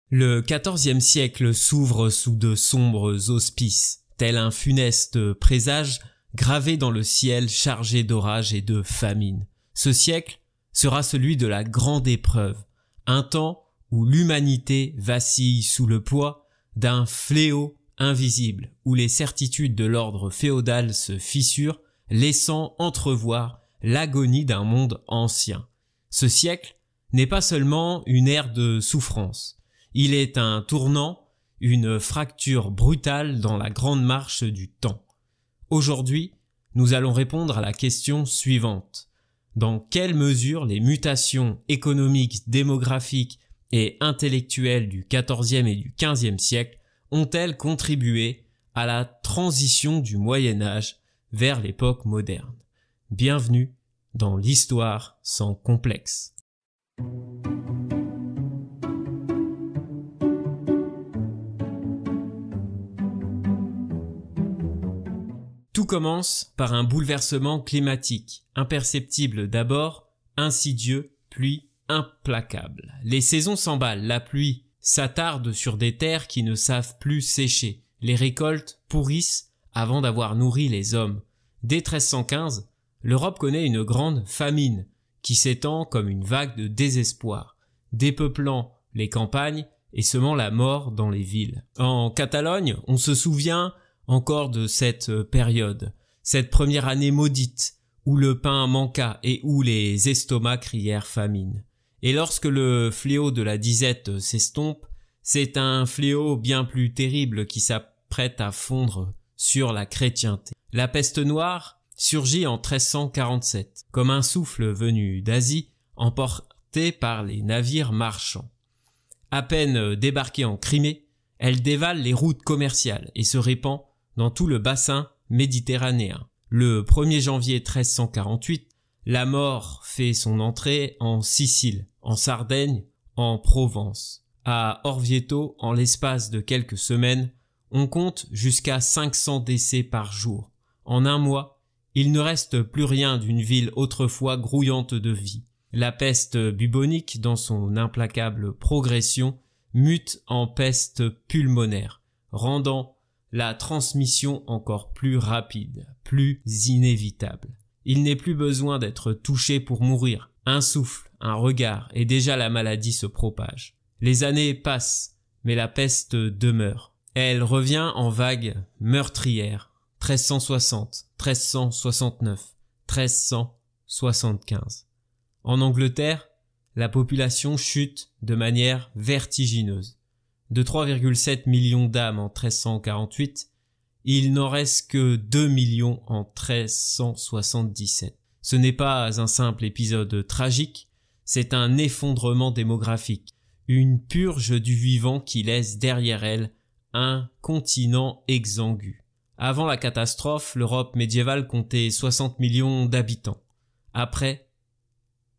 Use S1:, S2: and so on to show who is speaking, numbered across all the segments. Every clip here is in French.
S1: Le XIVe siècle s'ouvre sous de sombres auspices, tel un funeste présage gravé dans le ciel chargé d'orages et de famine. Ce siècle sera celui de la grande épreuve, un temps où l'humanité vacille sous le poids d'un fléau invisible, où les certitudes de l'ordre féodal se fissurent, laissant entrevoir l'agonie d'un monde ancien. Ce siècle n'est pas seulement une ère de souffrance. Il est un tournant, une fracture brutale dans la grande marche du temps. Aujourd'hui, nous allons répondre à la question suivante. Dans quelle mesure les mutations économiques, démographiques et intellectuelles du XIVe et du XVe siècle ont-elles contribué à la transition du Moyen Âge vers l'époque moderne? Bienvenue dans l'histoire sans complexe. Tout commence par un bouleversement climatique, imperceptible d'abord, insidieux, puis implacable. Les saisons s'emballent, la pluie s'attarde sur des terres qui ne savent plus sécher, les récoltes pourrissent avant d'avoir nourri les hommes. Dès 1315, l'Europe connaît une grande famine qui s'étend comme une vague de désespoir, dépeuplant les campagnes et semant la mort dans les villes. En Catalogne, on se souvient encore de cette période, cette première année maudite, où le pain manqua et où les estomacs crièrent famine. Et lorsque le fléau de la disette s'estompe, c'est un fléau bien plus terrible qui s'apprête à fondre sur la chrétienté. La peste noire surgit en 1347, comme un souffle venu d'Asie, emporté par les navires marchands. À peine débarquée en Crimée, elle dévale les routes commerciales et se répand dans tout le bassin méditerranéen. Le 1er janvier 1348, la mort fait son entrée en Sicile, en Sardaigne, en Provence. À Orvieto, en l'espace de quelques semaines, on compte jusqu'à 500 décès par jour. En un mois, il ne reste plus rien d'une ville autrefois grouillante de vie. La peste bubonique, dans son implacable progression, mute en peste pulmonaire, rendant la transmission encore plus rapide, plus inévitable. Il n'est plus besoin d'être touché pour mourir. Un souffle, un regard, et déjà la maladie se propage. Les années passent, mais la peste demeure. Elle revient en vagues meurtrières. 1360, 1369, 1375. En Angleterre, la population chute de manière vertigineuse. De 3,7 millions d'âmes en 1348, il n'en reste que 2 millions en 1377. Ce n'est pas un simple épisode tragique, c'est un effondrement démographique, une purge du vivant qui laisse derrière elle un continent exsangue. Avant la catastrophe, l'Europe médiévale comptait 60 millions d'habitants. Après,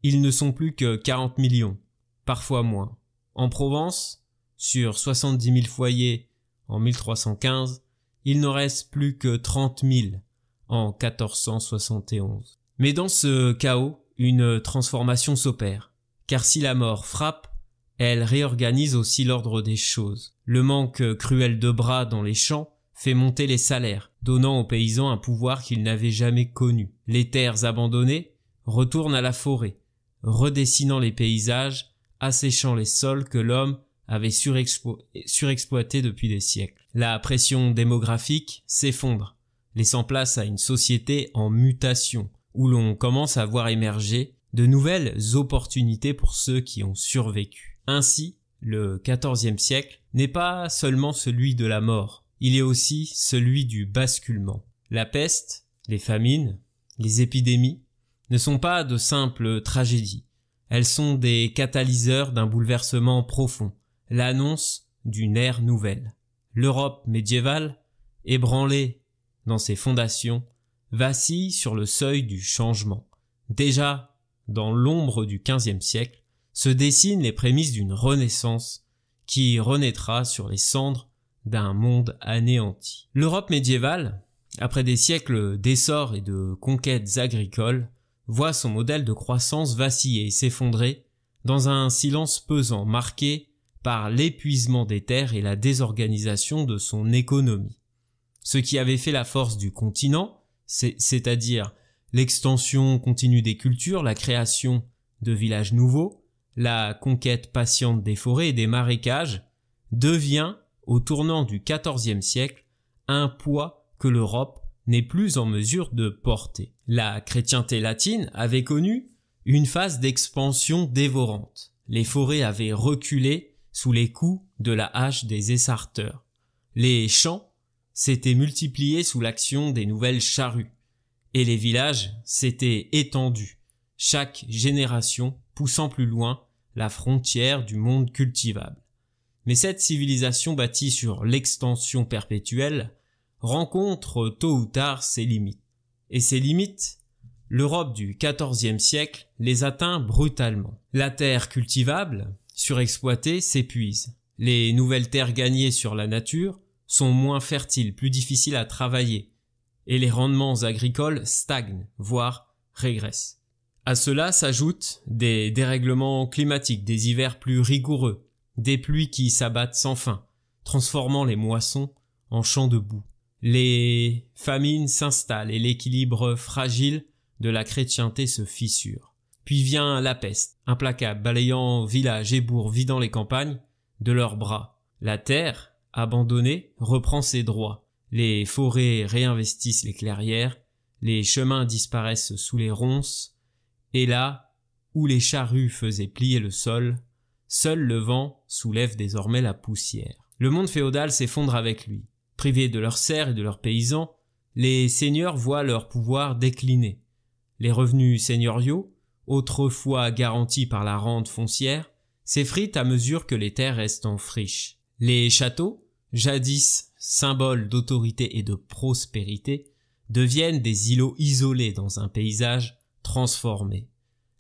S1: ils ne sont plus que 40 millions, parfois moins. En Provence, sur 70 000 foyers en 1315, il n'en reste plus que 30 000 en 1471. Mais dans ce chaos, une transformation s'opère, car si la mort frappe, elle réorganise aussi l'ordre des choses. Le manque cruel de bras dans les champs fait monter les salaires, donnant aux paysans un pouvoir qu'ils n'avaient jamais connu. Les terres abandonnées retournent à la forêt, redessinant les paysages, asséchant les sols que l'homme avait surexploité depuis des siècles. La pression démographique s'effondre, laissant place à une société en mutation, où l'on commence à voir émerger de nouvelles opportunités pour ceux qui ont survécu. Ainsi, le XIVe siècle n'est pas seulement celui de la mort, il est aussi celui du basculement. La peste, les famines, les épidémies ne sont pas de simples tragédies, elles sont des catalyseurs d'un bouleversement profond, l'annonce d'une ère nouvelle. L'Europe médiévale, ébranlée dans ses fondations, vacille sur le seuil du changement. Déjà, dans l'ombre du XVe siècle, se dessinent les prémices d'une renaissance qui renaîtra sur les cendres d'un monde anéanti. L'Europe médiévale, après des siècles d'essor et de conquêtes agricoles, voit son modèle de croissance vaciller et s'effondrer dans un silence pesant marqué par l'épuisement des terres et la désorganisation de son économie. Ce qui avait fait la force du continent, c'est-à-dire l'extension continue des cultures, la création de villages nouveaux, la conquête patiente des forêts et des marécages, devient, au tournant du XIVe siècle, un poids que l'Europe n'est plus en mesure de porter. La chrétienté latine avait connu une phase d'expansion dévorante. Les forêts avaient reculé sous les coups de la hache des essarteurs. Les champs s'étaient multipliés sous l'action des nouvelles charrues, et les villages s'étaient étendus, chaque génération poussant plus loin la frontière du monde cultivable. Mais cette civilisation bâtie sur l'extension perpétuelle rencontre tôt ou tard ses limites. Et ces limites, l'Europe du XIVe siècle les atteint brutalement. La terre cultivable, surexploitée, s'épuise. Les nouvelles terres gagnées sur la nature sont moins fertiles, plus difficiles à travailler, et les rendements agricoles stagnent, voire régressent. À cela s'ajoutent des dérèglements climatiques, des hivers plus rigoureux, des pluies qui s'abattent sans fin, transformant les moissons en champs de boue. Les famines s'installent et l'équilibre fragile de la chrétienté se fissure. Puis vient la peste, implacable, balayant villages et bourgs, vidant les campagnes de leurs bras. La terre, abandonnée, reprend ses droits. Les forêts réinvestissent les clairières, les chemins disparaissent sous les ronces, et là, où les charrues faisaient plier le sol, seul le vent soulève désormais la poussière. Le monde féodal s'effondre avec lui. Privés de leurs serfs et de leurs paysans, les seigneurs voient leur pouvoir décliner. Les revenus seigneuriaux, autrefois garantis par la rente foncière, s'effritent à mesure que les terres restent en friche. Les châteaux, jadis symboles d'autorité et de prospérité, deviennent des îlots isolés dans un paysage transformé.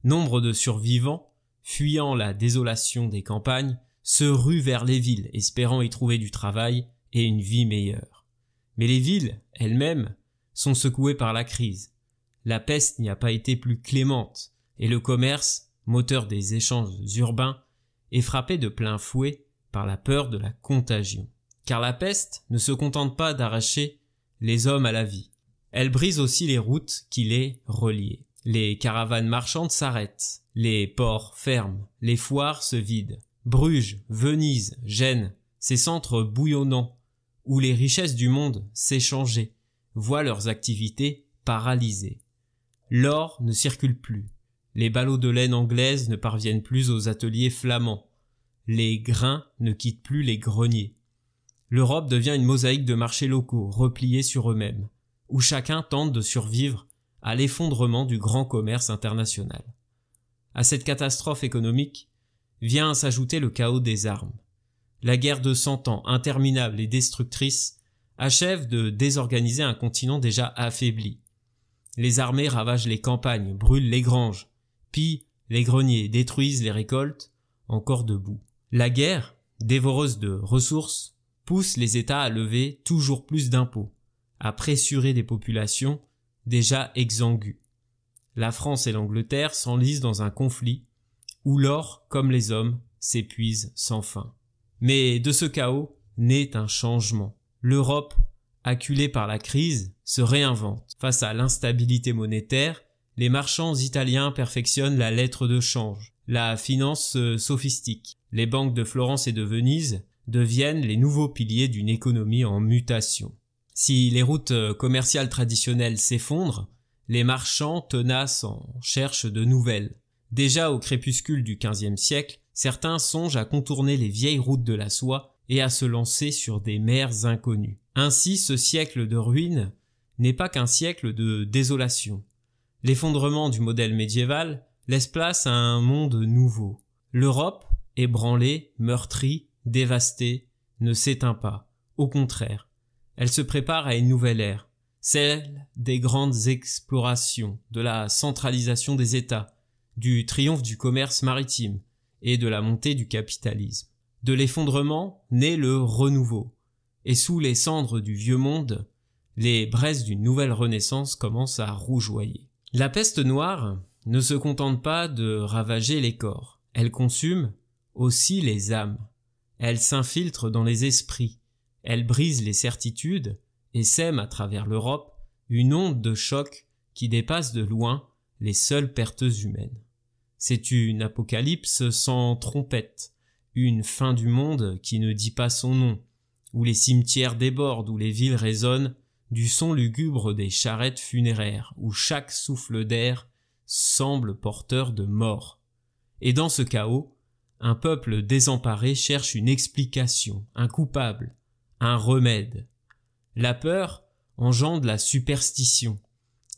S1: Nombre de survivants, fuyant la désolation des campagnes, se ruent vers les villes, espérant y trouver du travail et une vie meilleure. Mais les villes, elles-mêmes, sont secouées par la crise. La peste n'y a pas été plus clémente, et le commerce, moteur des échanges urbains, est frappé de plein fouet par la peur de la contagion. Car la peste ne se contente pas d'arracher les hommes à la vie. Elle brise aussi les routes qui les reliaient. Les caravanes marchandes s'arrêtent, les ports ferment, les foires se vident. Bruges, Venise, Gênes, ces centres bouillonnants où les richesses du monde s'échangeaient, voient leurs activités paralysées. L'or ne circule plus, les ballots de laine anglaise ne parviennent plus aux ateliers flamands, les grains ne quittent plus les greniers. L'Europe devient une mosaïque de marchés locaux, repliés sur eux-mêmes, où chacun tente de survivre à l'effondrement du grand commerce international. À cette catastrophe économique vient s'ajouter le chaos des armes. La guerre de 100 ans, interminable et destructrice, achève de désorganiser un continent déjà affaibli. Les armées ravagent les campagnes, brûlent les granges, pillent les greniers, détruisent les récoltes, encore debout. La guerre, dévoreuse de ressources, pousse les États à lever toujours plus d'impôts, à pressurer des populations déjà exsangues. La France et l'Angleterre s'enlisent dans un conflit où l'or, comme les hommes, s'épuise sans fin. Mais de ce chaos naît un changement. L'Europe, acculée par la crise, se réinvente. Face à l'instabilité monétaire, les marchands italiens perfectionnent la lettre de change. La finance se sophistique. Les banques de Florence et de Venise deviennent les nouveaux piliers d'une économie en mutation. Si les routes commerciales traditionnelles s'effondrent, les marchands tenaces en cherchent de nouvelles. Déjà au crépuscule du XVe siècle, certains songent à contourner les vieilles routes de la soie et à se lancer sur des mers inconnues. Ainsi, ce siècle de ruines n'est pas qu'un siècle de désolation. L'effondrement du modèle médiéval laisse place à un monde nouveau. L'Europe, ébranlée, meurtrie, dévastée, ne s'éteint pas. Au contraire, elle se prépare à une nouvelle ère, celle des grandes explorations, de la centralisation des États, du triomphe du commerce maritime et de la montée du capitalisme. De l'effondrement naît le renouveau, et sous les cendres du vieux monde, les braises d'une nouvelle renaissance commencent à rougeoyer. La peste noire ne se contente pas de ravager les corps, elle consume aussi les âmes. Elle s'infiltre dans les esprits, elle brise les certitudes et sème à travers l'Europe une onde de choc qui dépasse de loin les seules pertes humaines. C'est une apocalypse sans trompette, une fin du monde qui ne dit pas son nom, où les cimetières débordent, où les villes résonnent du son lugubre des charrettes funéraires, où chaque souffle d'air semble porteur de mort. Et dans ce chaos, un peuple désemparé cherche une explication, un coupable, un remède. La peur engendre la superstition,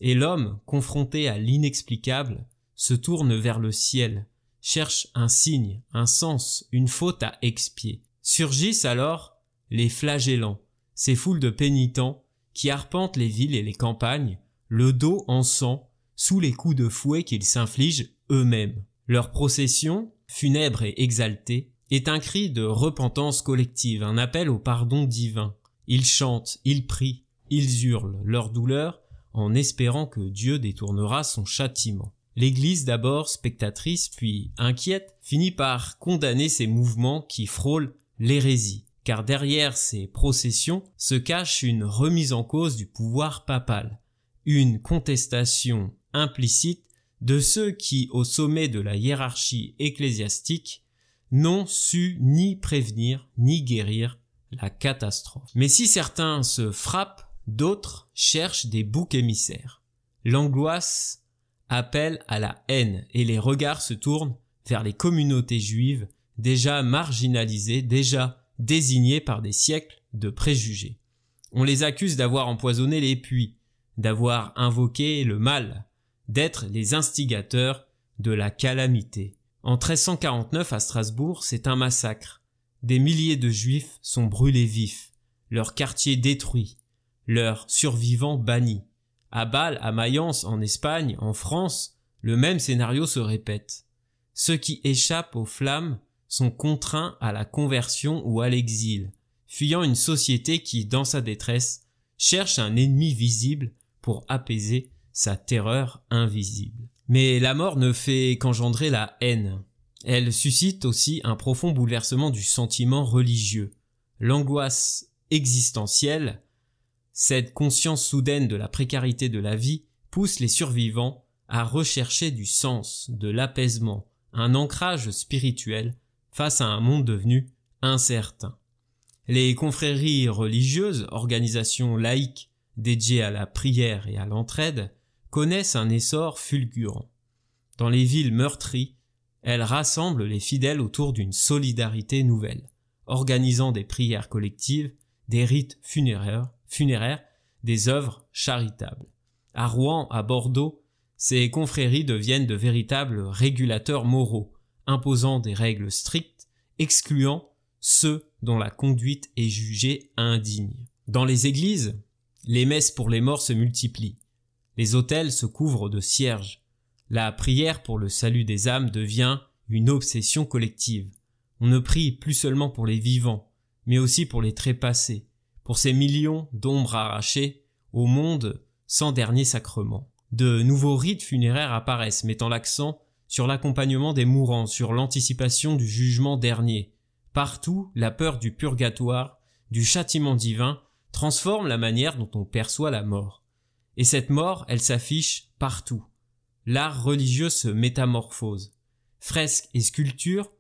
S1: et l'homme, confronté à l'inexplicable, se tourne vers le ciel, cherche un signe, un sens, une faute à expier. Surgissent alors les flagellants, ces foules de pénitents qui arpentent les villes et les campagnes, le dos en sang, sous les coups de fouet qu'ils s'infligent eux-mêmes. Leur procession, funèbre et exaltée, est un cri de repentance collective, un appel au pardon divin. Ils chantent, ils prient, ils hurlent leur douleur en espérant que Dieu détournera son châtiment. L'Église, d'abord spectatrice puis inquiète, finit par condamner ces mouvements qui frôlent l'hérésie, car derrière ces processions se cache une remise en cause du pouvoir papal, une contestation implicite de ceux qui, au sommet de la hiérarchie ecclésiastique, n'ont su ni prévenir ni guérir la catastrophe. Mais si certains se frappent, d'autres cherchent des boucs émissaires. L'angoisse appelle à la haine et les regards se tournent vers les communautés juives déjà marginalisées, déjà désignées par des siècles de préjugés. On les accuse d'avoir empoisonné les puits, d'avoir invoqué le mal, d'être les instigateurs de la calamité. En 1349 à Strasbourg, c'est un massacre. Des milliers de juifs sont brûlés vifs, leurs quartiers détruits, leurs survivants bannis. À Bâle, à Mayence, en Espagne, en France, le même scénario se répète. Ceux qui échappent aux flammes sont contraints à la conversion ou à l'exil, fuyant une société qui, dans sa détresse, cherche un ennemi visible pour apaiser sa terreur invisible. Mais la mort ne fait qu'engendrer la haine. Elle suscite aussi un profond bouleversement du sentiment religieux. L'angoisse existentielle, cette conscience soudaine de la précarité de la vie, pousse les survivants à rechercher du sens, de l'apaisement, un ancrage spirituel face à un monde devenu incertain. Les confréries religieuses, organisations laïques dédiées à la prière et à l'entraide, connaissent un essor fulgurant. Dans les villes meurtries, elles rassemblent les fidèles autour d'une solidarité nouvelle, organisant des prières collectives, des rites funéraires, des œuvres charitables. À Rouen, à Bordeaux, ces confréries deviennent de véritables régulateurs moraux, imposant des règles strictes, excluant ceux dont la conduite est jugée indigne. Dans les églises, les messes pour les morts se multiplient. Les autels se couvrent de cierges. La prière pour le salut des âmes devient une obsession collective. On ne prie plus seulement pour les vivants, mais aussi pour les trépassés, pour ces millions d'ombres arrachées au monde sans dernier sacrement. De nouveaux rites funéraires apparaissent, mettant l'accent sur l'accompagnement des mourants, sur l'anticipation du jugement dernier. Partout, la peur du purgatoire, du châtiment divin, transforme la manière dont on perçoit la mort. Et cette mort, elle s'affiche partout. L'art religieux se métamorphose. Fresques et sculptures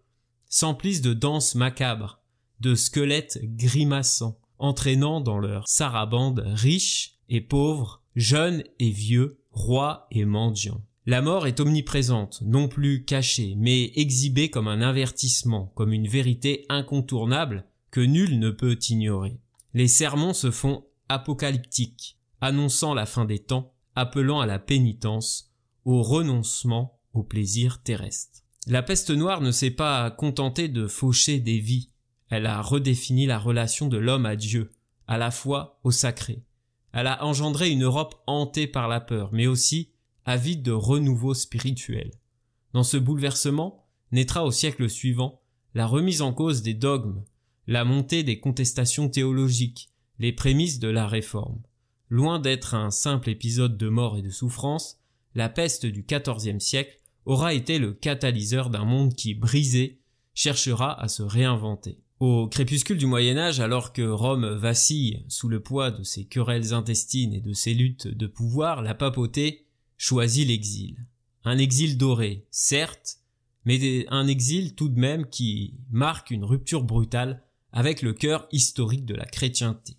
S1: s'emplissent de danses macabres, de squelettes grimaçants, entraînant dans leur sarabande riches et pauvres, jeunes et vieux, rois et mendiants. La mort est omniprésente, non plus cachée, mais exhibée comme un avertissement, comme une vérité incontournable que nul ne peut ignorer. Les sermons se font apocalyptiques, annonçant la fin des temps, appelant à la pénitence, au renoncement au plaisir terrestre. La peste noire ne s'est pas contentée de faucher des vies, elle a redéfini la relation de l'homme à Dieu, à la foi au sacré. Elle a engendré une Europe hantée par la peur, mais aussi avide de renouveau spirituel. Dans ce bouleversement, naîtra au siècle suivant la remise en cause des dogmes, la montée des contestations théologiques, les prémices de la réforme. Loin d'être un simple épisode de mort et de souffrance, la peste du XIVe siècle aura été le catalyseur d'un monde qui, brisé, cherchera à se réinventer. Au crépuscule du Moyen-Âge, alors que Rome vacille sous le poids de ses querelles intestines et de ses luttes de pouvoir, la papauté choisit l'exil. Un exil doré, certes, mais un exil tout de même qui marque une rupture brutale avec le cœur historique de la chrétienté.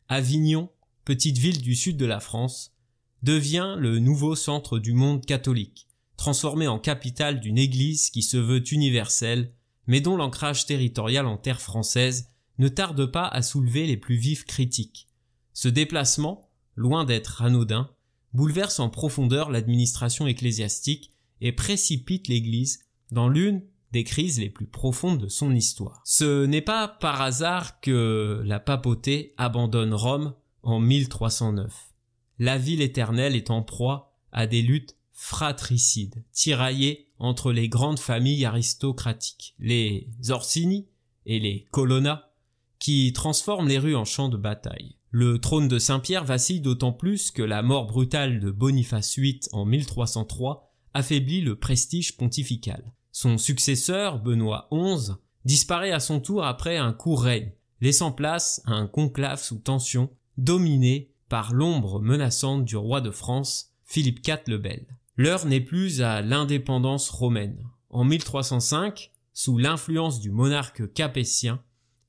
S1: Avignon, petite ville du sud de la France, devient le nouveau centre du monde catholique, transformé en capitale d'une église qui se veut universelle, mais dont l'ancrage territorial en terre française ne tarde pas à soulever les plus vifs critiques. Ce déplacement, loin d'être anodin, bouleverse en profondeur l'administration ecclésiastique et précipite l'Église dans l'une des crises les plus profondes de son histoire. Ce n'est pas par hasard que la papauté abandonne Rome en 1309. La ville éternelle est en proie à des luttes fratricides, tiraillées entre les grandes familles aristocratiques, les Orsini et les Colonna, qui transforment les rues en champs de bataille. Le trône de Saint-Pierre vacille d'autant plus que la mort brutale de Boniface VIII en 1303 affaiblit le prestige pontifical. Son successeur, Benoît XI, disparaît à son tour après un court règne, laissant place à un conclave sous tension, dominé par l'ombre menaçante du roi de France, Philippe IV le Bel. L'heure n'est plus à l'indépendance romaine. En 1305, sous l'influence du monarque capétien,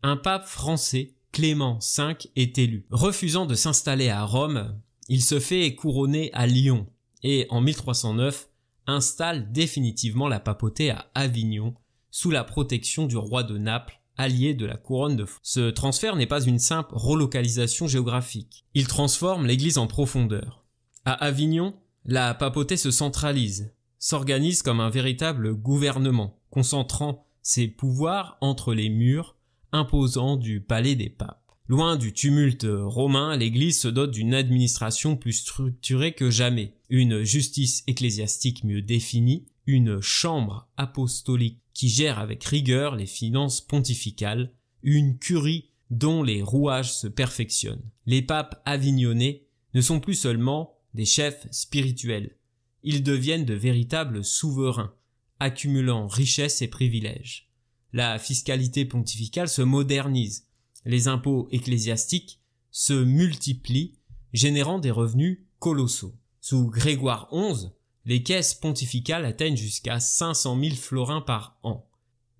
S1: un pape français, Clément V, est élu. Refusant de s'installer à Rome, il se fait couronner à Lyon et en 1309 installe définitivement la papauté à Avignon sous la protection du roi de Naples, allié de la couronne de France. Ce transfert n'est pas une simple relocalisation géographique. Il transforme l'Église en profondeur. À Avignon, la papauté se centralise, s'organise comme un véritable gouvernement, concentrant ses pouvoirs entre les murs imposants du palais des papes. Loin du tumulte romain, l'Église se dote d'une administration plus structurée que jamais, une justice ecclésiastique mieux définie, une chambre apostolique qui gère avec rigueur les finances pontificales, une curie dont les rouages se perfectionnent. Les papes avignonnais ne sont plus seulement des chefs spirituels, ils deviennent de véritables souverains, accumulant richesses et privilèges. La fiscalité pontificale se modernise, les impôts ecclésiastiques se multiplient, générant des revenus colossaux. Sous Grégoire XI, les caisses pontificales atteignent jusqu'à 500 000 florins par an.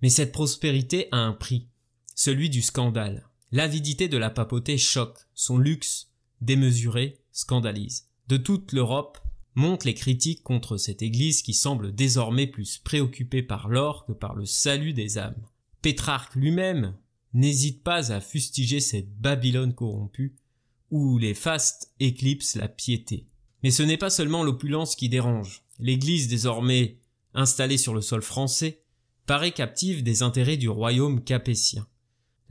S1: Mais cette prospérité a un prix, celui du scandale. L'avidité de la papauté choque, son luxe démesuré scandalise. De toute l'Europe montent les critiques contre cette église qui semble désormais plus préoccupée par l'or que par le salut des âmes. Pétrarque lui-même n'hésite pas à fustiger cette Babylone corrompue où les fastes éclipsent la piété. Mais ce n'est pas seulement l'opulence qui dérange. L'Église, désormais installée sur le sol français, paraît captive des intérêts du royaume capétien.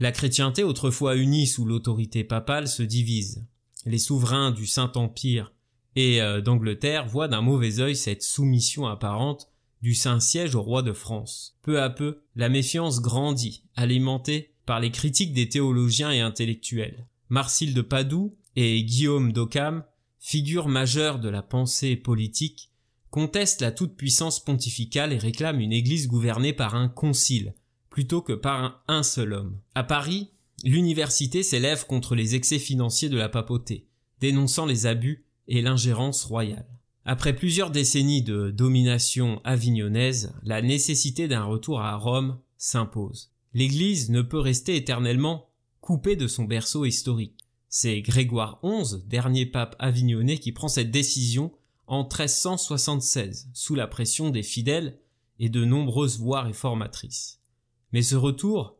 S1: La chrétienté, autrefois unie sous l'autorité papale, se divise. Les souverains du Saint-Empire et d'Angleterre voient d'un mauvais œil cette soumission apparente du Saint-Siège au roi de France. Peu à peu, la méfiance grandit, alimentée par les critiques des théologiens et intellectuels. Marcille de Padoue et Guillaume d'Occam, figures majeures de la pensée politique, contestent la toute-puissance pontificale et réclament une église gouvernée par un concile, plutôt que par un seul homme. À Paris, l'université s'élève contre les excès financiers de la papauté, dénonçant les abus et l'ingérence royale. Après plusieurs décennies de domination avignonnaise, la nécessité d'un retour à Rome s'impose. L'Église ne peut rester éternellement coupée de son berceau historique. C'est Grégoire XI, dernier pape avignonnais, qui prend cette décision en 1376, sous la pression des fidèles et de nombreuses voix réformatrices. Mais ce retour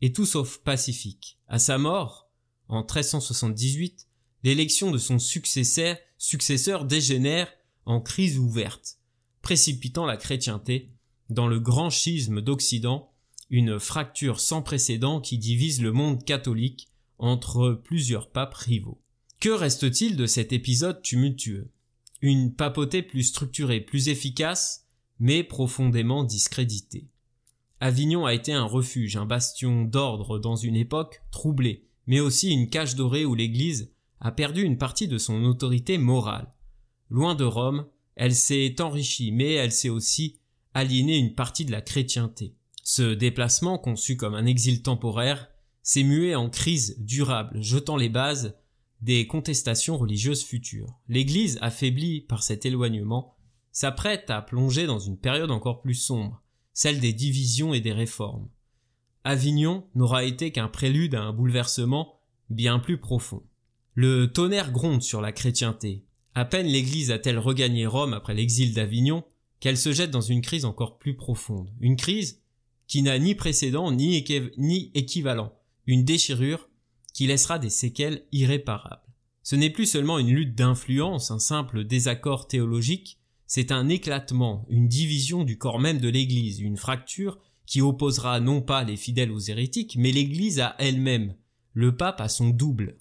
S1: est tout sauf pacifique. À sa mort, en 1378, l'élection de son successeur dégénère en crise ouverte, précipitant la chrétienté dans le grand schisme d'Occident, une fracture sans précédent qui divise le monde catholique entre plusieurs papes rivaux. Que reste-t-il de cet épisode tumultueux? Une papauté plus structurée, plus efficace, mais profondément discréditée. Avignon a été un refuge, un bastion d'ordre dans une époque troublée, mais aussi une cage dorée où l'Église a perdu une partie de son autorité morale. Loin de Rome, elle s'est enrichie, mais elle s'est aussi aliéné une partie de la chrétienté. Ce déplacement, conçu comme un exil temporaire, s'est mué en crise durable, jetant les bases des contestations religieuses futures. L'Église, affaiblie par cet éloignement, s'apprête à plonger dans une période encore plus sombre, celle des divisions et des réformes. Avignon n'aura été qu'un prélude à un bouleversement bien plus profond. Le tonnerre gronde sur la chrétienté. À peine l'Église a-t-elle regagné Rome après l'exil d'Avignon qu'elle se jette dans une crise encore plus profonde. Une crise qui n'a ni précédent ni équivalent. Une déchirure qui laissera des séquelles irréparables. Ce n'est plus seulement une lutte d'influence, un simple désaccord théologique, c'est un éclatement, une division du corps même de l'Église, une fracture qui opposera non pas les fidèles aux hérétiques, mais l'Église à elle-même, le pape à son double.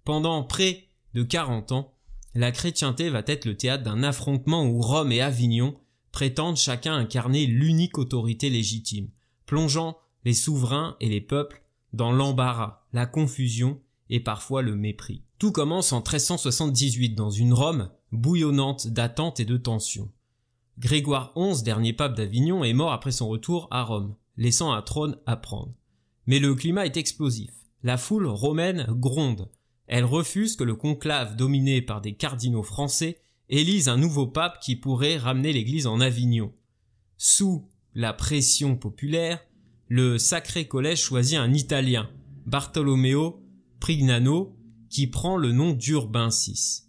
S1: Pendant près de 40 ans, la chrétienté va être le théâtre d'un affrontement où Rome et Avignon prétendent chacun incarner l'unique autorité légitime, plongeant les souverains et les peuples dans l'embarras, la confusion et parfois le mépris. Tout commence en 1378 dans une Rome bouillonnante d'attentes et de tensions. Grégoire XI, dernier pape d'Avignon, est mort après son retour à Rome, laissant un trône à prendre. Mais le climat est explosif. La foule romaine gronde. Elle refuse que le conclave dominé par des cardinaux français élise un nouveau pape qui pourrait ramener l'Église en Avignon. Sous la pression populaire, le Sacré Collège choisit un Italien, Bartolomeo Prignano, qui prend le nom d'Urbain VI.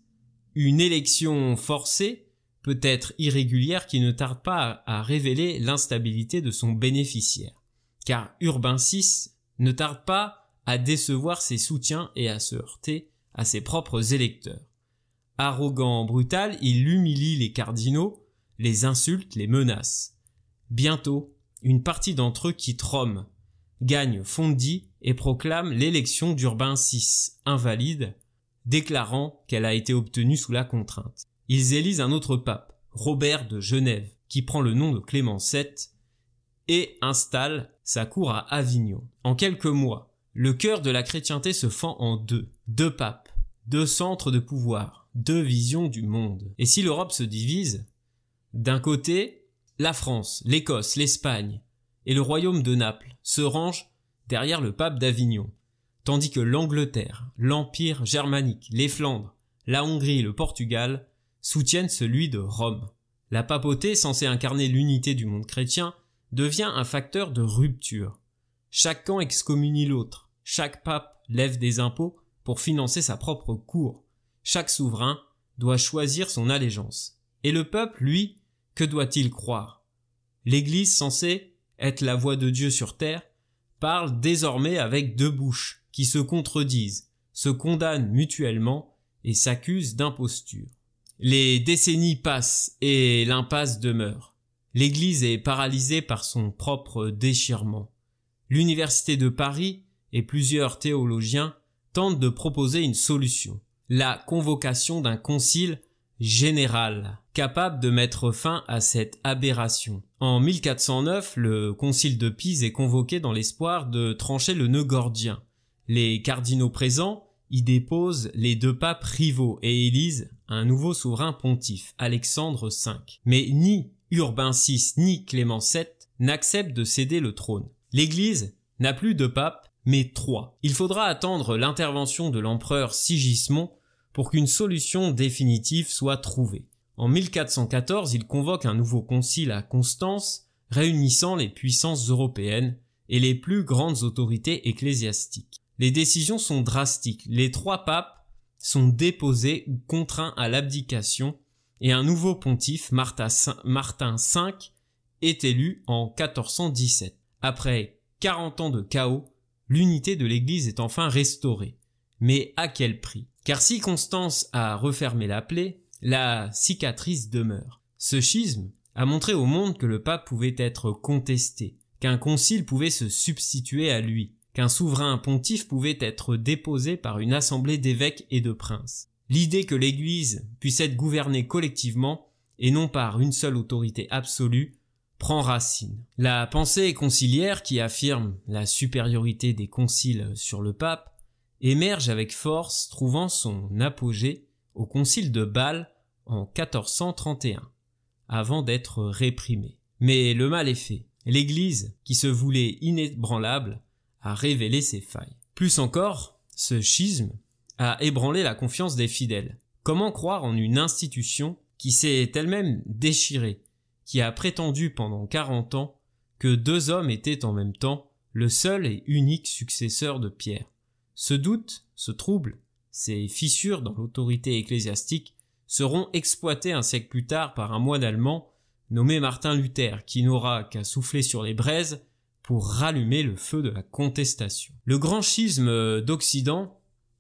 S1: Une élection forcée, peut-être irrégulière, qui ne tarde pas à révéler l'instabilité de son bénéficiaire. Car Urbain VI ne tarde pas à décevoir ses soutiens et à se heurter à ses propres électeurs. Arrogant, brutal, il humilie les cardinaux, les insulte, les menace. Bientôt, une partie d'entre eux quitte Rome, gagne Fondi et proclame l'élection d'Urbain VI, invalide, déclarant qu'elle a été obtenue sous la contrainte. Ils élisent un autre pape, Robert de Genève, qui prend le nom de Clément VII et installe sa cour à Avignon. En quelques mois, le cœur de la chrétienté se fend en deux. Deux papes, deux centres de pouvoir, deux visions du monde. Et si l'Europe se divise, d'un côté, la France, l'Écosse, l'Espagne et le royaume de Naples se rangent derrière le pape d'Avignon, tandis que l'Angleterre, l'Empire germanique, les Flandres, la Hongrie et le Portugal soutiennent celui de Rome. La papauté, censée incarner l'unité du monde chrétien, devient un facteur de rupture. Chaque camp excommunie l'autre, chaque pape lève des impôts pour financer sa propre cour, chaque souverain doit choisir son allégeance. Et le peuple, lui, que doit-il croire? L'Église, censée être la voix de Dieu sur terre, parle désormais avec deux bouches qui se contredisent, se condamnent mutuellement et s'accusent d'imposture. Les décennies passent et l'impasse demeure. L'Église est paralysée par son propre déchirement. L'Université de Paris et plusieurs théologiens tentent de proposer une solution, la convocation d'un concile général, capable de mettre fin à cette aberration. En 1409, le concile de Pise est convoqué dans l'espoir de trancher le nœud gordien. Les cardinaux présents y déposent les deux papes rivaux et élisent un nouveau souverain pontife, Alexandre V. Mais ni Urbain VI ni Clément VII n'acceptent de céder le trône. L'Église n'a plus de pape, mais 3. Il faudra attendre l'intervention de l'empereur Sigismond pour qu'une solution définitive soit trouvée. En 1414, il convoque un nouveau concile à Constance, réunissant les puissances européennes et les plus grandes autorités ecclésiastiques. Les décisions sont drastiques. Les 3 papes sont déposés ou contraints à l'abdication et un nouveau pontife, Martin V, est élu en 1417. Après 40 ans de chaos, l'unité de l'Église est enfin restaurée. Mais à quel prix? Car si Constance a refermé la plaie, la cicatrice demeure. Ce schisme a montré au monde que le pape pouvait être contesté, qu'un concile pouvait se substituer à lui, qu'un souverain pontife pouvait être déposé par une assemblée d'évêques et de princes. L'idée que l'Église puisse être gouvernée collectivement et non par une seule autorité absolue prend racine. La pensée conciliaire qui affirme la supériorité des conciles sur le pape émerge avec force, trouvant son apogée au concile de Bâle en 1431, avant d'être réprimé. Mais le mal est fait. l'Église, qui se voulait inébranlable, a révélé ses failles. Plus encore, ce schisme a ébranlé la confiance des fidèles. Comment croire en une institution qui s'est elle-même déchirée, qui a prétendu pendant 40 ans que 2 hommes étaient en même temps le seul et unique successeur de Pierre? Ce doute, ce trouble, ces fissures dans l'autorité ecclésiastique seront exploitées un siècle plus tard par un moine allemand nommé Martin Luther, qui n'aura qu'à souffler sur les braises pour rallumer le feu de la contestation. Le grand schisme d'Occident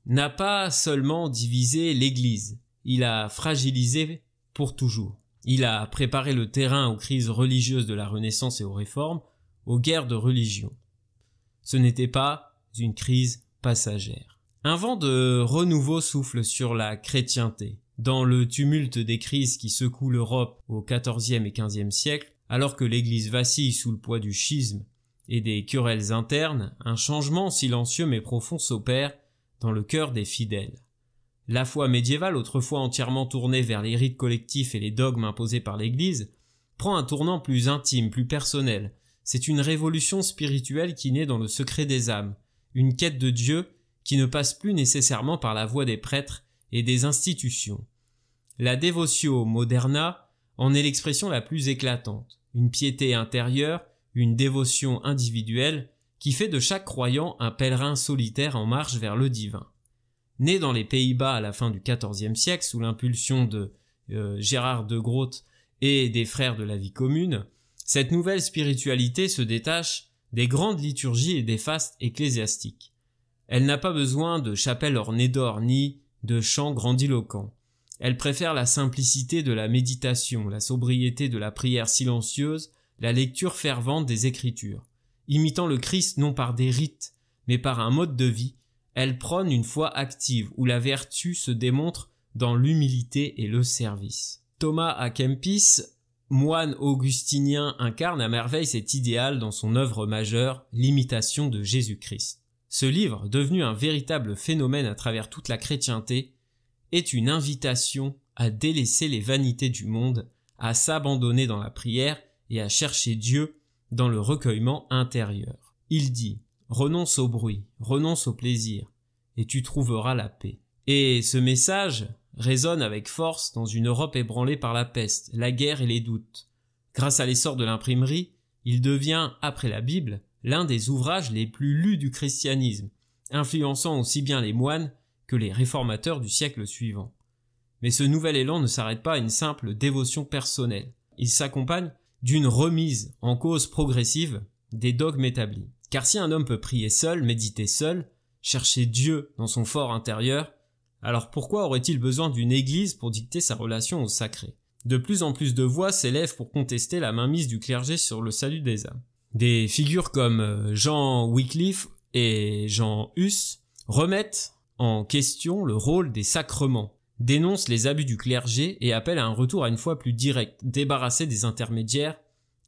S1: n'a pas seulement divisé l'Église, il a fragilisé pour toujours. Il a préparé le terrain aux crises religieuses de la Renaissance et aux réformes, aux guerres de religion. Ce n'était pas une crise passagère. Un vent de renouveau souffle sur la chrétienté. Dans le tumulte des crises qui secouent l'Europe au XIVe et XVe siècle, alors que l'Église vacille sous le poids du schisme et des querelles internes, un changement silencieux mais profond s'opère dans le cœur des fidèles. La foi médiévale, autrefois entièrement tournée vers les rites collectifs et les dogmes imposés par l'Église, prend un tournant plus intime, plus personnel. C'est une révolution spirituelle qui naît dans le secret des âmes, une quête de Dieu qui ne passe plus nécessairement par la voie des prêtres et des institutions. La Devotio Moderna en est l'expression la plus éclatante, une piété intérieure, une dévotion individuelle qui fait de chaque croyant un pèlerin solitaire en marche vers le divin. Né dans les Pays-Bas à la fin du XIVe siècle sous l'impulsion de Gérard de Groot et des frères de la vie commune, cette nouvelle spiritualité se détache des grandes liturgies et des fastes ecclésiastiques. Elle n'a pas besoin de chapelles ornées d'or ni de chants grandiloquents. Elle préfère la simplicité de la méditation, la sobriété de la prière silencieuse, la lecture fervente des Écritures. Imitant le Christ non par des rites, mais par un mode de vie, elle prône une foi active où la vertu se démontre dans l'humilité et le service. Thomas à Kempis, moine augustinien, incarne à merveille cet idéal dans son œuvre majeure, l'imitation de Jésus-Christ. Ce livre, devenu un véritable phénomène à travers toute la chrétienté, est une invitation à délaisser les vanités du monde, à s'abandonner dans la prière et à chercher Dieu dans le recueillement intérieur. Il dit « Renonce au bruit, renonce au plaisir, et tu trouveras la paix ». Et ce message résonne avec force dans une Europe ébranlée par la peste, la guerre et les doutes. Grâce à l'essor de l'imprimerie, il devient, après la Bible, l'un des ouvrages les plus lus du christianisme, influençant aussi bien les moines que les réformateurs du siècle suivant. Mais ce nouvel élan ne s'arrête pas à une simple dévotion personnelle. Il s'accompagne d'une remise en cause progressive des dogmes établis. Car si un homme peut prier seul, méditer seul, chercher Dieu dans son fort intérieur, alors pourquoi aurait-il besoin d'une église pour dicter sa relation au sacré? De plus en plus de voix s'élèvent pour contester la mainmise du clergé sur le salut des âmes. Des figures comme Jean Wycliffe et Jean Hus remettent en question le rôle des sacrements, dénoncent les abus du clergé et appellent à un retour à une foi plus directe, débarrassée des intermédiaires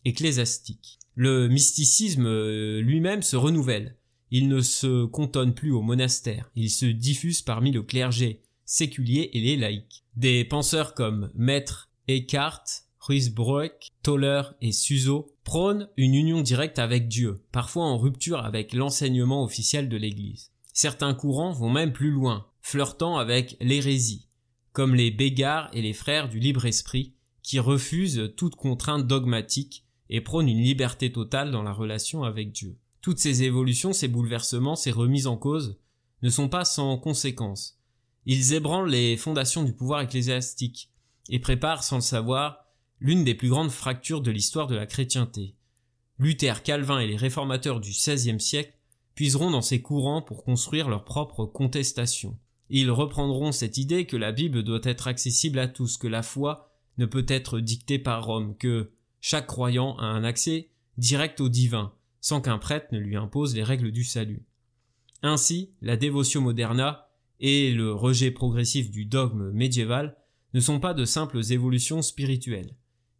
S1: ecclésiastiques. Le mysticisme lui-même se renouvelle. Il ne se cantonne plus au monastère, il se diffuse parmi le clergé séculier et les laïcs. Des penseurs comme Maître Eckhart, Ruysbroeck, Toller et Suso prônent une union directe avec Dieu, parfois en rupture avec l'enseignement officiel de l'Église. Certains courants vont même plus loin, flirtant avec l'hérésie, comme les Bégards et les frères du libre esprit, qui refusent toute contrainte dogmatique et prônent une liberté totale dans la relation avec Dieu. Toutes ces évolutions, ces bouleversements, ces remises en cause ne sont pas sans conséquences. Ils ébranlent les fondations du pouvoir ecclésiastique et préparent, sans le savoir, l'une des plus grandes fractures de l'histoire de la chrétienté. Luther, Calvin et les réformateurs du XVIe siècle puiseront dans ces courants pour construire leur propre contestation. Ils reprendront cette idée que la Bible doit être accessible à tous, que la foi ne peut être dictée par Rome, que chaque croyant a un accès direct au divin, sans qu'un prêtre ne lui impose les règles du salut. Ainsi, la Devotio Moderna et le rejet progressif du dogme médiéval ne sont pas de simples évolutions spirituelles.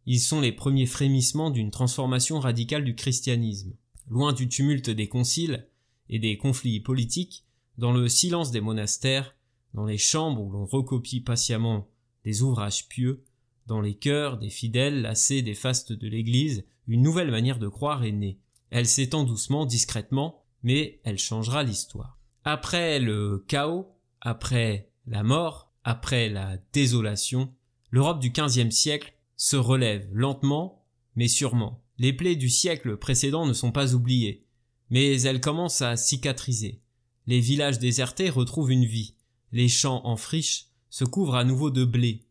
S1: Ils sont les premiers frémissements d'une transformation radicale du christianisme. Loin du tumulte des conciles et des conflits politiques, dans le silence des monastères, dans les chambres où l'on recopie patiemment des ouvrages pieux, dans les cœurs des fidèles lassés des fastes de l'Église, une nouvelle manière de croire est née. Elle s'étend doucement, discrètement, mais elle changera l'histoire. Après le chaos, après la mort, après la désolation, l'Europe du XVe siècle se relève lentement, mais sûrement. Les plaies du siècle précédent ne sont pas oubliées, mais elles commencent à cicatriser. Les villages désertés retrouvent une vie, les champs en friche se couvrent à nouveau de blé,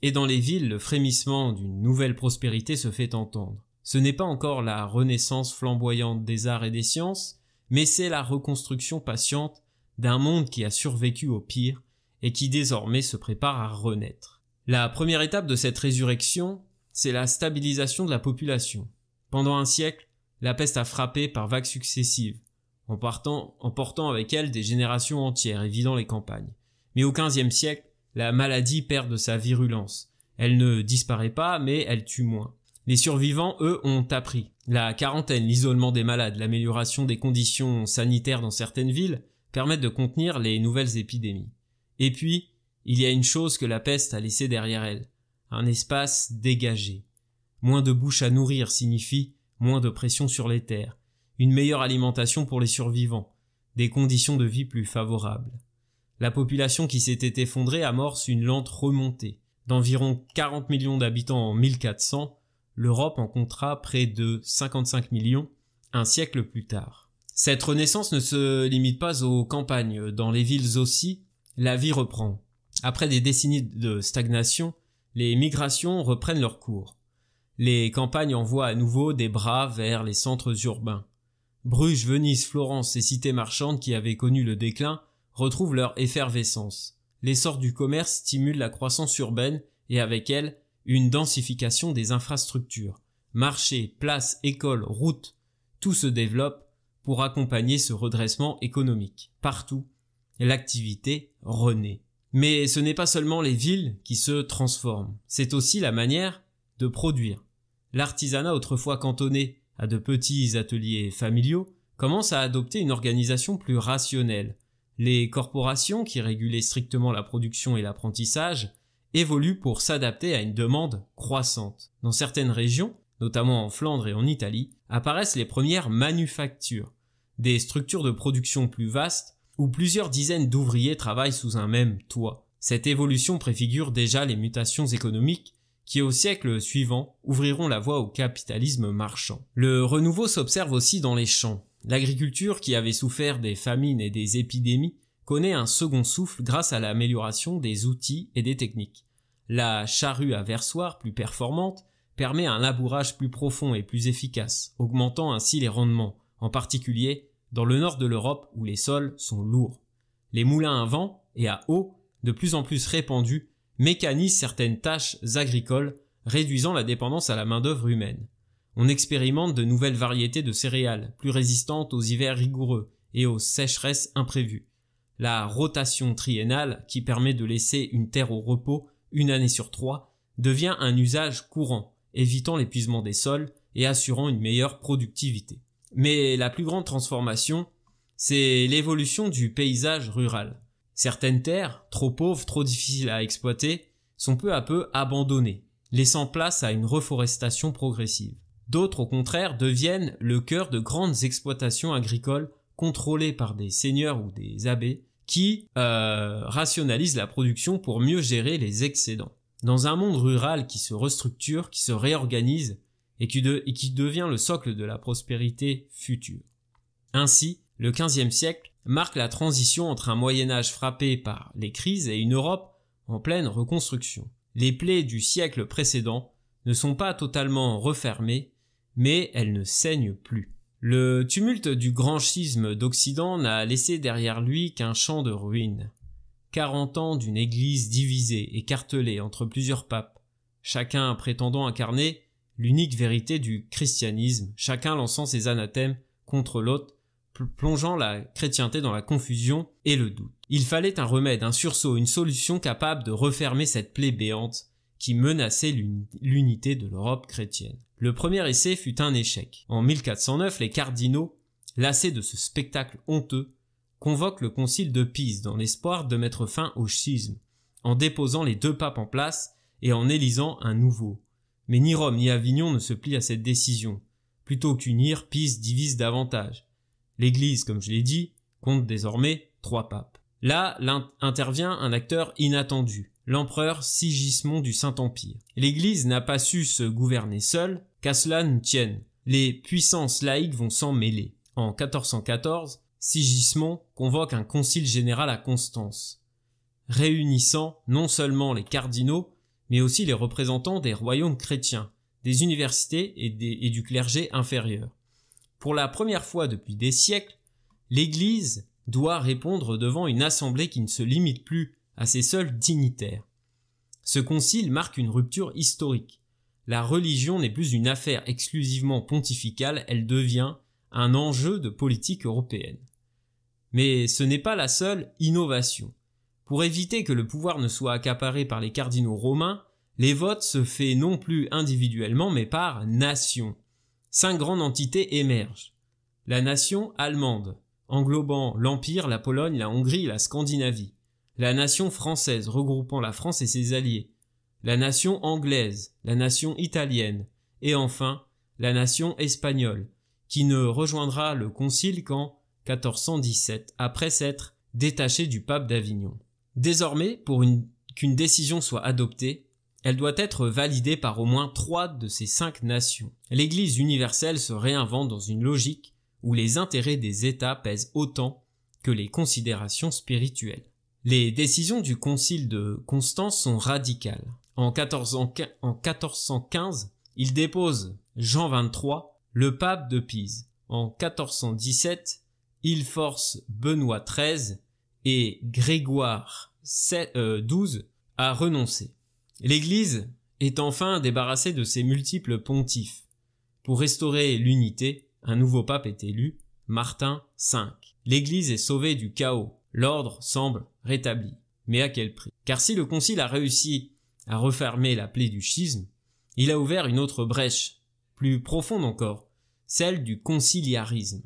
S1: et dans les villes, le frémissement d'une nouvelle prospérité se fait entendre. Ce n'est pas encore la renaissance flamboyante des arts et des sciences, mais c'est la reconstruction patiente d'un monde qui a survécu au pire et qui désormais se prépare à renaître. La première étape de cette résurrection, c'est la stabilisation de la population. Pendant un siècle, la peste a frappé par vagues successives, emportant avec elle des générations entières et vidant les campagnes. Mais au XVe siècle, la maladie perd de sa virulence. Elle ne disparaît pas, mais elle tue moins. Les survivants, eux, ont appris. La quarantaine, l'isolement des malades, l'amélioration des conditions sanitaires dans certaines villes permettent de contenir les nouvelles épidémies. Et puis, il y a une chose que la peste a laissée derrière elle, un espace dégagé. Moins de bouches à nourrir signifie moins de pression sur les terres, une meilleure alimentation pour les survivants, des conditions de vie plus favorables. La population qui s'était effondrée amorce une lente remontée. D'environ 40 millions d'habitants en 1400, l'Europe en comptera près de 55 millions un siècle plus tard. Cette renaissance ne se limite pas aux campagnes. Dans les villes aussi, la vie reprend. Après des décennies de stagnation, les migrations reprennent leur cours. Les campagnes envoient à nouveau des bras vers les centres urbains. Bruges, Venise, Florence, ces cités marchandes qui avaient connu le déclin retrouvent leur effervescence. L'essor du commerce stimule la croissance urbaine et avec elle, une densification des infrastructures. Marchés, places, écoles, routes, tout se développe pour accompagner ce redressement économique. Partout, l'activité renaît. Mais ce n'est pas seulement les villes qui se transforment, c'est aussi la manière de produire. L'artisanat, autrefois cantonné à de petits ateliers familiaux, commence à adopter une organisation plus rationnelle. Les corporations, qui régulaient strictement la production et l'apprentissage, évoluent pour s'adapter à une demande croissante. Dans certaines régions, notamment en Flandre et en Italie, apparaissent les premières manufactures, des structures de production plus vastes où plusieurs dizaines d'ouvriers travaillent sous un même toit. Cette évolution préfigure déjà les mutations économiques qui, au siècle suivant, ouvriront la voie au capitalisme marchand. Le renouveau s'observe aussi dans les champs. L'agriculture, qui avait souffert des famines et des épidémies, connaît un second souffle grâce à l'amélioration des outils et des techniques. La charrue à versoir, plus performante, permet un labourage plus profond et plus efficace, augmentant ainsi les rendements, en particulier dans le nord de l'Europe où les sols sont lourds. Les moulins à vent et à eau, de plus en plus répandus, mécanisent certaines tâches agricoles, réduisant la dépendance à la main-d'œuvre humaine. On expérimente de nouvelles variétés de céréales, plus résistantes aux hivers rigoureux et aux sécheresses imprévues. La rotation triennale, qui permet de laisser une terre au repos une année sur 3, devient un usage courant, évitant l'épuisement des sols et assurant une meilleure productivité. Mais la plus grande transformation, c'est l'évolution du paysage rural. Certaines terres, trop pauvres, trop difficiles à exploiter, sont peu à peu abandonnées, laissant place à une reforestation progressive. D'autres, au contraire, deviennent le cœur de grandes exploitations agricoles contrôlées par des seigneurs ou des abbés qui rationalisent la production pour mieux gérer les excédents. Dans un monde rural qui se restructure, qui se réorganise et qui devient le socle de la prospérité future. Ainsi, le XVe siècle marque la transition entre un Moyen-Âge frappé par les crises et une Europe en pleine reconstruction. Les plaies du siècle précédent ne sont pas totalement refermées, mais elles ne saignent plus. Le tumulte du grand schisme d'Occident n'a laissé derrière lui qu'un champ de ruines. 40 ans d'une église divisée, écartelée entre plusieurs papes, chacun prétendant incarner l'unique vérité du christianisme, chacun lançant ses anathèmes contre l'autre, plongeant la chrétienté dans la confusion et le doute. Il fallait un remède, un sursaut, une solution capable de refermer cette plaie béante qui menaçait l'unité de l'Europe chrétienne. Le premier essai fut un échec. En 1409, les cardinaux, lassés de ce spectacle honteux, convoquent le concile de Pise dans l'espoir de mettre fin au schisme, en déposant les deux papes en place et en élisant un nouveau. Mais ni Rome ni Avignon ne se plient à cette décision. Plutôt qu'unir, Pise divise davantage. L'Église, comme je l'ai dit, compte désormais 3 papes. Là intervient un acteur inattendu, l'empereur Sigismond du Saint-Empire. L'Église n'a pas su se gouverner seule, qu'à cela ne tienne. Les puissances laïques vont s'en mêler. En 1414, Sigismond convoque un concile général à Constance, réunissant non seulement les cardinaux, mais aussi les représentants des royaumes chrétiens, des universités et du clergé inférieur. Pour la première fois depuis des siècles, l'Église doit répondre devant une assemblée qui ne se limite plus à ses seuls dignitaires. Ce concile marque une rupture historique. La religion n'est plus une affaire exclusivement pontificale, elle devient un enjeu de politique européenne. Mais ce n'est pas la seule innovation. Pour éviter que le pouvoir ne soit accaparé par les cardinaux romains, les votes se font non plus individuellement mais par nation. 5 grandes entités émergent. La nation allemande, englobant l'Empire, la Pologne, la Hongrie et la Scandinavie. La nation française, regroupant la France et ses alliés. La nation anglaise, la nation italienne. Et enfin, la nation espagnole, qui ne rejoindra le concile qu'en 1417, après s'être détachée du pape d'Avignon. Désormais, pour qu'une décision soit adoptée, elle doit être validée par au moins 3 de ces 5 nations. L'Église universelle se réinvente dans une logique où les intérêts des États pèsent autant que les considérations spirituelles. Les décisions du concile de Constance sont radicales. En 1415, il dépose Jean XXIII, le pape de Pise. En 1417, il force Benoît XIII et Grégoire XII à renoncer. L'Église est enfin débarrassée de ses multiples pontifes. Pour restaurer l'unité, un nouveau pape est élu, Martin V. L'Église est sauvée du chaos, l'ordre semble rétabli. Mais à quel prix? Car si le concile a réussi à refermer la plaie du schisme, il a ouvert une autre brèche, plus profonde encore, celle du conciliarisme.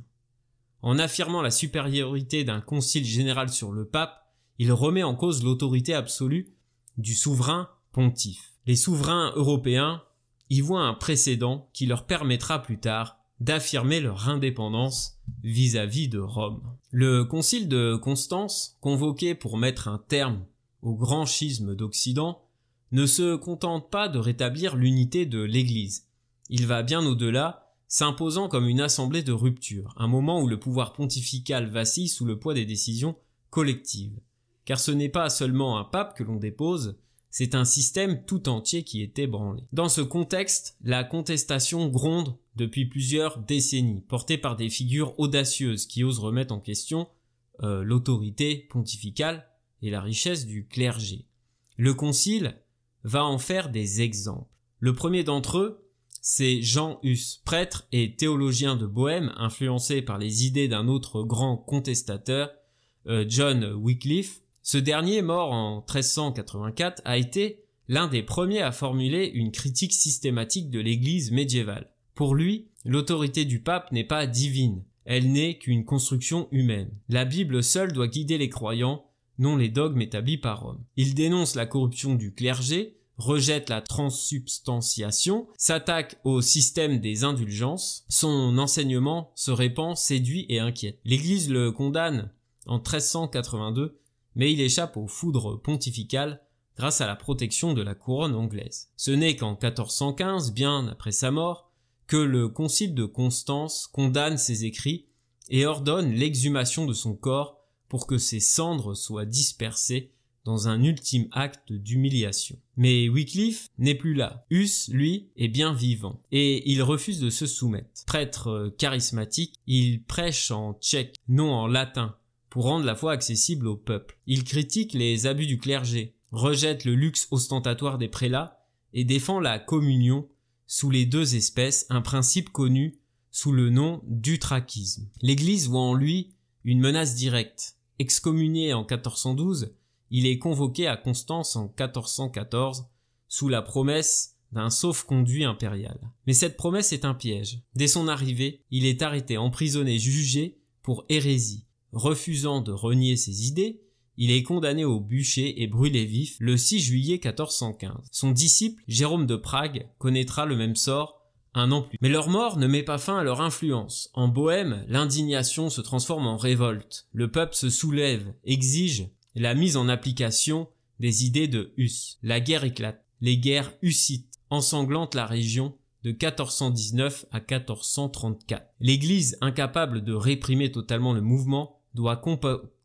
S1: En affirmant la supériorité d'un concile général sur le pape, il remet en cause l'autorité absolue du souverain pontife. Les souverains européens y voient un précédent qui leur permettra plus tard d'affirmer leur indépendance vis-à-vis de Rome. Le concile de Constance, convoqué pour mettre un terme au grand schisme d'Occident, ne se contente pas de rétablir l'unité de l'Église. Il va bien au-delà, s'imposant comme une assemblée de rupture, un moment où le pouvoir pontifical vacille sous le poids des décisions collectives. Car ce n'est pas seulement un pape que l'on dépose, c'est un système tout entier qui est ébranlé. Dans ce contexte, la contestation gronde depuis plusieurs décennies, portée par des figures audacieuses qui osent remettre en question l'autorité pontificale et la richesse du clergé. Le concile va en faire des exemples. Le premier d'entre eux, c'est Jean Hus, prêtre et théologien de Bohême, influencé par les idées d'un autre grand contestateur, John Wycliffe. Ce dernier, mort en 1384, a été l'un des premiers à formuler une critique systématique de l'Église médiévale. Pour lui, l'autorité du pape n'est pas divine, elle n'est qu'une construction humaine. La Bible seule doit guider les croyants, non les dogmes établis par Rome. Il dénonce la corruption du clergé, rejette la transsubstantiation, s'attaque au système des indulgences. Son enseignement se répand, séduit et inquiète. L'Église le condamne en 1382, mais il échappe aux foudres pontificales grâce à la protection de la couronne anglaise. Ce n'est qu'en 1415, bien après sa mort, que le concile de Constance condamne ses écrits et ordonne l'exhumation de son corps pour que ses cendres soient dispersées dans un ultime acte d'humiliation. Mais Wycliffe n'est plus là. Hus, lui, est bien vivant et il refuse de se soumettre. Prêtre charismatique, il prêche en tchèque, non en latin, pour rendre la foi accessible au peuple. Il critique les abus du clergé, rejette le luxe ostentatoire des prélats et défend la communion sous les 2 espèces, un principe connu sous le nom d'utraquisme. L'Église voit en lui une menace directe. Excommunié en 1412, il est convoqué à Constance en 1414 sous la promesse d'un sauf-conduit impérial. Mais cette promesse est un piège. Dès son arrivée, il est arrêté, emprisonné, jugé pour hérésie. Refusant de renier ses idées, Il est condamné au bûcher et brûlé vif le 6 juillet 1415. Son disciple, Jérôme de Prague, connaîtra le même sort un an plus. Mais leur mort ne met pas fin à leur influence. En Bohême, l'indignation se transforme en révolte. Le peuple se soulève, exige la mise en application des idées de Huss. La guerre éclate. Les guerres hussites ensanglantent la région de 1419 à 1434. L'Église, incapable de réprimer totalement le mouvement, doit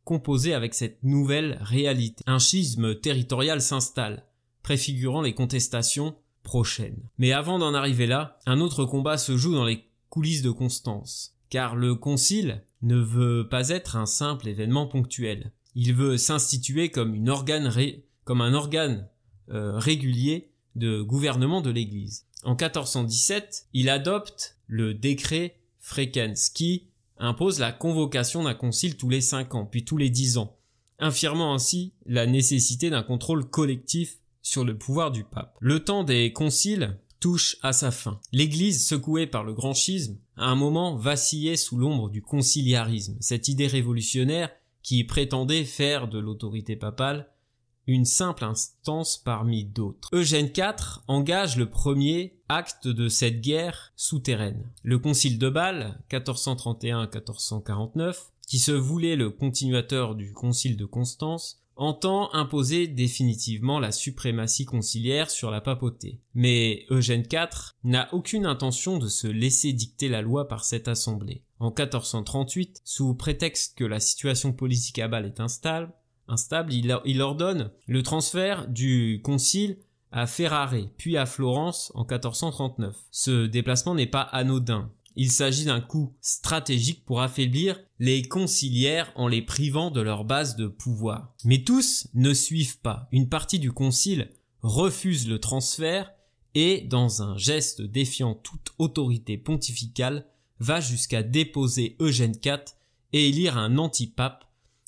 S1: composer avec cette nouvelle réalité. Un schisme territorial s'installe, préfigurant les contestations prochaines. Mais avant d'en arriver là, un autre combat se joue dans les coulisses de Constance, car le concile ne veut pas être un simple événement ponctuel. Il veut s'instituer comme un organe régulier de gouvernement de l'Église. En 1417, il adopte le décret Fréquens qui impose la convocation d'un concile tous les 5 ans, puis tous les 10 ans, affirmant ainsi la nécessité d'un contrôle collectif sur le pouvoir du pape. Le temps des conciles touche à sa fin. L'Église, secouée par le grand schisme, à un moment vacillait sous l'ombre du conciliarisme, cette idée révolutionnaire qui prétendait faire de l'autorité papale une simple instance parmi d'autres. Eugène IV engage le premier acte de cette guerre souterraine. Le concile de Bâle, 1431-1449, qui se voulait le continuateur du concile de Constance, entend imposer définitivement la suprématie conciliaire sur la papauté. Mais Eugène IV n'a aucune intention de se laisser dicter la loi par cette assemblée. En 1438, sous prétexte que la situation politique à Bâle est instable, il ordonne le transfert du concile à Ferrare, puis à Florence en 1439. Ce déplacement n'est pas anodin. Il s'agit d'un coup stratégique pour affaiblir les conciliaires en les privant de leur base de pouvoir. Mais tous ne suivent pas. Une partie du concile refuse le transfert et, dans un geste défiant toute autorité pontificale, va jusqu'à déposer Eugène IV et élire un antipape,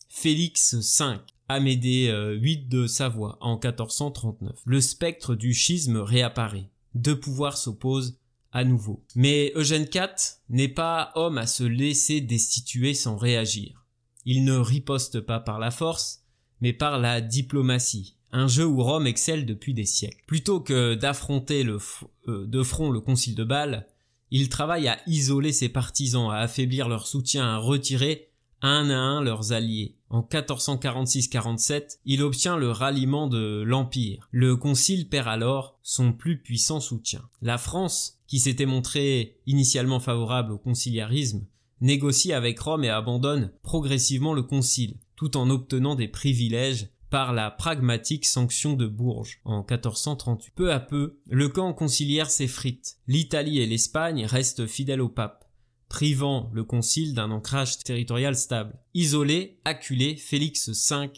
S1: Félix V, Amédée VIII de Savoie, en 1439. Le spectre du schisme réapparaît. Deux pouvoirs s'opposent à nouveau. Mais Eugène IV n'est pas homme à se laisser destituer sans réagir. Il ne riposte pas par la force, mais par la diplomatie, un jeu où Rome excelle depuis des siècles. Plutôt que d'affronter de front le concile de Bâle, il travaille à isoler ses partisans, à affaiblir leur soutien, à retirer un à un leurs alliés. En 1446-47, il obtient le ralliement de l'Empire. Le concile perd alors son plus puissant soutien. La France, qui s'était montrée initialement favorable au conciliarisme, négocie avec Rome et abandonne progressivement le concile, tout en obtenant des privilèges par la pragmatique sanction de Bourges en 1438. Peu à peu, le camp conciliaire s'effrite. L'Italie et l'Espagne restent fidèles au pape, privant le concile d'un ancrage territorial stable. Isolé, acculé, Félix V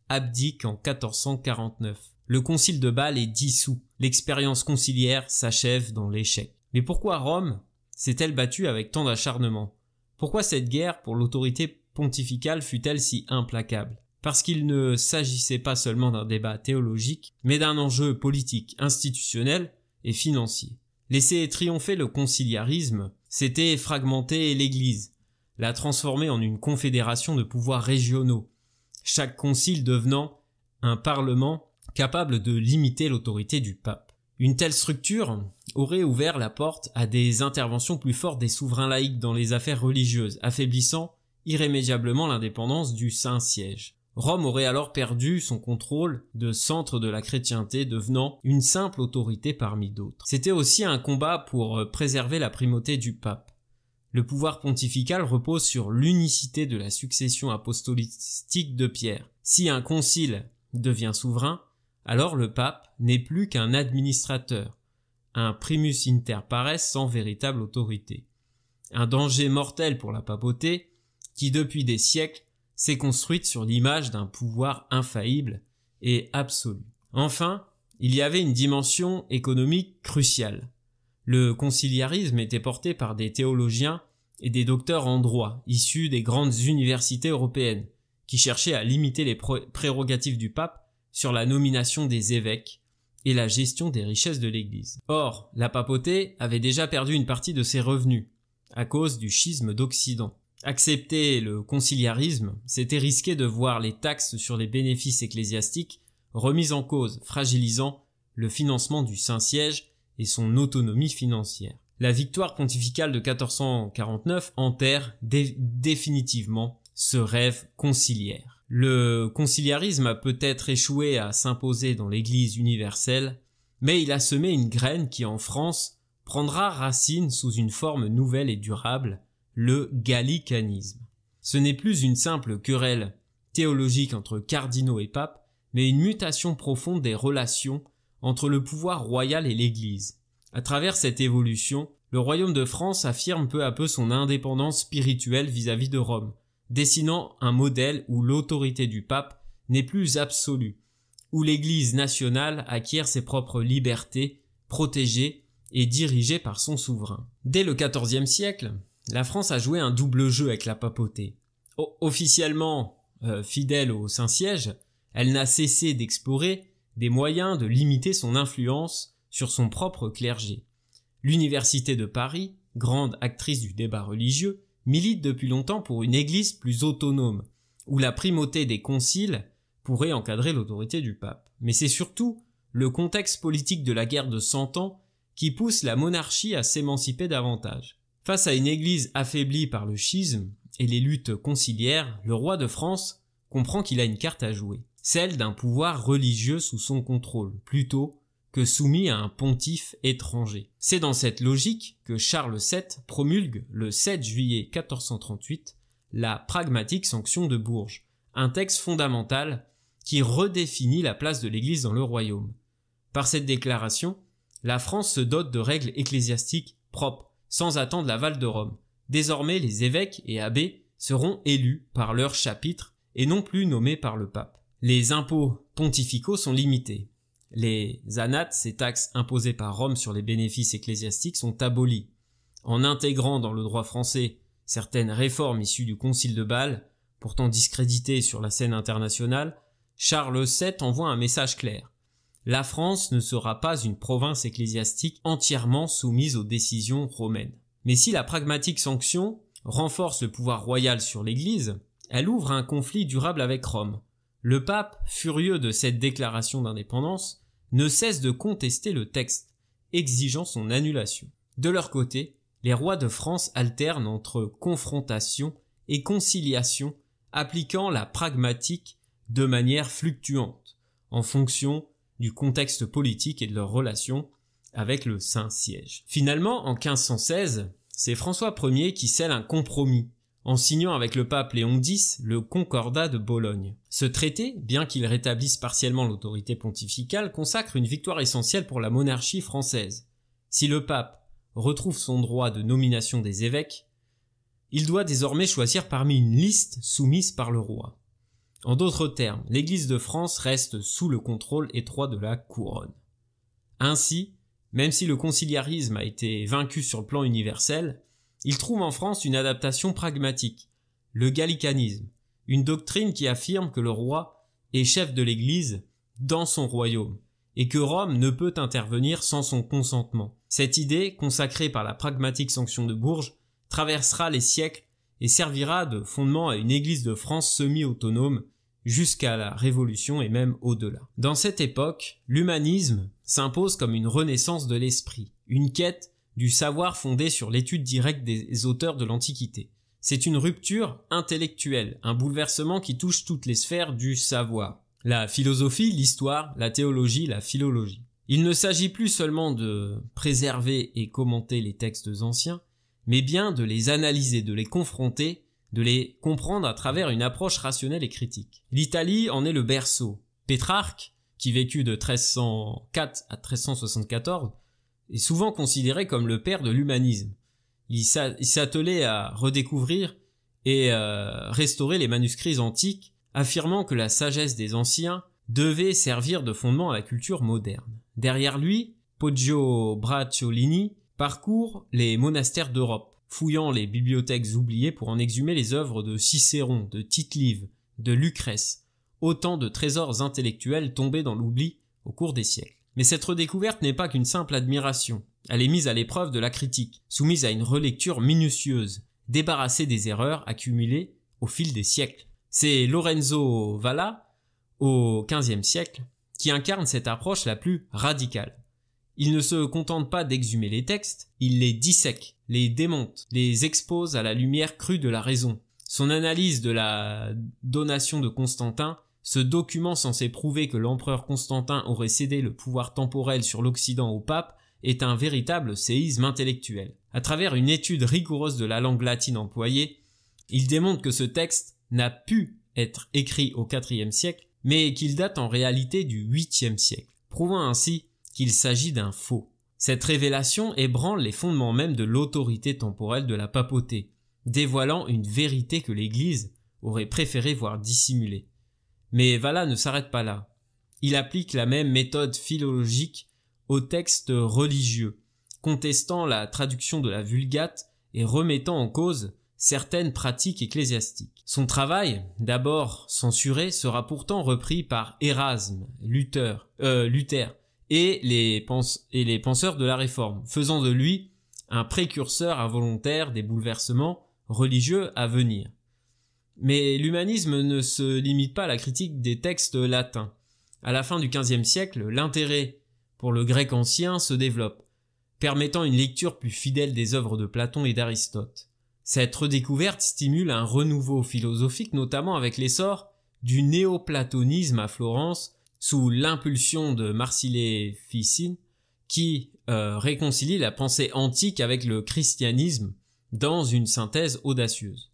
S1: abdique en 1449. Le concile de Bâle est dissous. L'expérience conciliaire s'achève dans l'échec. Mais pourquoi Rome s'est-elle battue avec tant d'acharnement? Pourquoi cette guerre pour l'autorité pontificale fut-elle si implacable? Parce qu'il ne s'agissait pas seulement d'un débat théologique, mais d'un enjeu politique, institutionnel et financier. Laisser triompher le conciliarisme, c'était fragmenter l'Église, la transformer en une confédération de pouvoirs régionaux, chaque concile devenant un parlement capable de limiter l'autorité du pape. Une telle structure aurait ouvert la porte à des interventions plus fortes des souverains laïcs dans les affaires religieuses, affaiblissant irrémédiablement l'indépendance du Saint-Siège. Rome aurait alors perdu son contrôle de centre de la chrétienté, devenant une simple autorité parmi d'autres. C'était aussi un combat pour préserver la primauté du pape. Le pouvoir pontifical repose sur l'unicité de la succession apostolique de Pierre. Si un concile devient souverain, alors le pape n'est plus qu'un administrateur, un primus inter pares sans véritable autorité. Un danger mortel pour la papauté qui, depuis des siècles, s'est construite sur l'image d'un pouvoir infaillible et absolu. Enfin, il y avait une dimension économique cruciale. Le conciliarisme était porté par des théologiens et des docteurs en droit, issus des grandes universités européennes, qui cherchaient à limiter les prérogatives du pape sur la nomination des évêques et la gestion des richesses de l'Église. Or, la papauté avait déjà perdu une partie de ses revenus, à cause du schisme d'Occident. Accepter le conciliarisme, c'était risquer de voir les taxes sur les bénéfices ecclésiastiques remises en cause, fragilisant le financement du Saint-Siège et son autonomie financière. La victoire pontificale de 1449 enterre définitivement ce rêve conciliaire. Le conciliarisme a peut-être échoué à s'imposer dans l'Église universelle, mais il a semé une graine qui, en France, prendra racine sous une forme nouvelle et durable, le gallicanisme. Ce n'est plus une simple querelle théologique entre cardinaux et papes, mais une mutation profonde des relations entre le pouvoir royal et l'Église. À travers cette évolution, le royaume de France affirme peu à peu son indépendance spirituelle vis-à-vis de Rome, dessinant un modèle où l'autorité du pape n'est plus absolue, où l'Église nationale acquiert ses propres libertés, protégée et dirigée par son souverain. Dès le XIVe siècle, la France a joué un double jeu avec la papauté. Officiellement fidèle au Saint-Siège, elle n'a cessé d'explorer des moyens de limiter son influence sur son propre clergé. L'Université de Paris, grande actrice du débat religieux, milite depuis longtemps pour une église plus autonome, où la primauté des conciles pourrait encadrer l'autorité du pape. Mais c'est surtout le contexte politique de la guerre de 100 ans qui pousse la monarchie à s'émanciper davantage. Face à une église affaiblie par le schisme et les luttes conciliaires, le roi de France comprend qu'il a une carte à jouer, celle d'un pouvoir religieux sous son contrôle, plutôt que soumis à un pontife étranger. C'est dans cette logique que Charles VII promulgue le 7 juillet 1438 la pragmatique sanction de Bourges, un texte fondamental qui redéfinit la place de l'Église dans le royaume. Par cette déclaration, la France se dote de règles ecclésiastiques propres, sans attendre l'aval de Rome. Désormais, les évêques et abbés seront élus par leur chapitre et non plus nommés par le pape. Les impôts pontificaux sont limités. Les anates, ces taxes imposées par Rome sur les bénéfices ecclésiastiques, sont abolies. En intégrant dans le droit français certaines réformes issues du Concile de Bâle, pourtant discréditées sur la scène internationale, Charles VII envoie un message clair. La France ne sera pas une province ecclésiastique entièrement soumise aux décisions romaines. Mais si la pragmatique sanction renforce le pouvoir royal sur l'Église, elle ouvre un conflit durable avec Rome. Le pape, furieux de cette déclaration d'indépendance, ne cesse de contester le texte, exigeant son annulation. De leur côté, les rois de France alternent entre confrontation et conciliation, appliquant la pragmatique de manière fluctuante, en fonction du contexte politique et de leurs relations avec le Saint-Siège. Finalement, en 1516, c'est François Ier qui scelle un compromis, en signant avec le pape Léon X le Concordat de Bologne. Ce traité, bien qu'il rétablisse partiellement l'autorité pontificale, consacre une victoire essentielle pour la monarchie française. Si le pape retrouve son droit de nomination des évêques, il doit désormais choisir parmi une liste soumise par le roi. En d'autres termes, l'Église de France reste sous le contrôle étroit de la couronne. Ainsi, même si le conciliarisme a été vaincu sur le plan universel, il trouve en France une adaptation pragmatique, le gallicanisme, une doctrine qui affirme que le roi est chef de l'Église dans son royaume, et que Rome ne peut intervenir sans son consentement. Cette idée, consacrée par la pragmatique sanction de Bourges, traversera les siècles et servira de fondement à une Église de France semi-autonome jusqu'à la Révolution et même au-delà. Dans cette époque, l'humanisme s'impose comme une renaissance de l'esprit, une quête du savoir fondé sur l'étude directe des auteurs de l'Antiquité. C'est une rupture intellectuelle, un bouleversement qui touche toutes les sphères du savoir. La philosophie, l'histoire, la théologie, la philologie. Il ne s'agit plus seulement de préserver et commenter les textes anciens, mais bien de les analyser, de les confronter, de les comprendre à travers une approche rationnelle et critique. L'Italie en est le berceau. Pétrarque, qui vécut de 1304 à 1374, est souvent considéré comme le père de l'humanisme. Il s'attelait à redécouvrir et restaurer les manuscrits antiques, affirmant que la sagesse des anciens devait servir de fondement à la culture moderne. Derrière lui, Poggio Bracciolini parcourt les monastères d'Europe, fouillant les bibliothèques oubliées pour en exhumer les œuvres de Cicéron, de Tite-Live, de Lucrèce, autant de trésors intellectuels tombés dans l'oubli au cours des siècles. Mais cette redécouverte n'est pas qu'une simple admiration. Elle est mise à l'épreuve de la critique, soumise à une relecture minutieuse, débarrassé des erreurs accumulées au fil des siècles. C'est Lorenzo Valla, au XVe siècle, qui incarne cette approche la plus radicale. Il ne se contente pas d'exhumer les textes, il les dissèque, les démonte, les expose à la lumière crue de la raison. Son analyse de la donation de Constantin, ce document censé prouver que l'empereur Constantin aurait cédé le pouvoir temporel sur l'Occident au pape, est un véritable séisme intellectuel. À travers une étude rigoureuse de la langue latine employée, il démontre que ce texte n'a pu être écrit au IVe siècle, mais qu'il date en réalité du 8e siècle, prouvant ainsi qu'il s'agit d'un faux. Cette révélation ébranle les fondements même de l'autorité temporelle de la papauté, dévoilant une vérité que l'Église aurait préféré voir dissimulée. Mais Valla ne s'arrête pas là. Il applique la même méthode philologique aux textes religieux, contestant la traduction de la Vulgate et remettant en cause certaines pratiques ecclésiastiques. Son travail, d'abord censuré, sera pourtant repris par Érasme, Luther et les penseurs de la Réforme, faisant de lui un précurseur involontaire des bouleversements religieux à venir. Mais l'humanisme ne se limite pas à la critique des textes latins. À la fin du XVe siècle, l'intérêt pour le grec ancien se développe, permettant une lecture plus fidèle des œuvres de Platon et d'Aristote. Cette redécouverte stimule un renouveau philosophique, notamment avec l'essor du néoplatonisme à Florence, sous l'impulsion de Marsile Ficine, qui réconcilie la pensée antique avec le christianisme dans une synthèse audacieuse.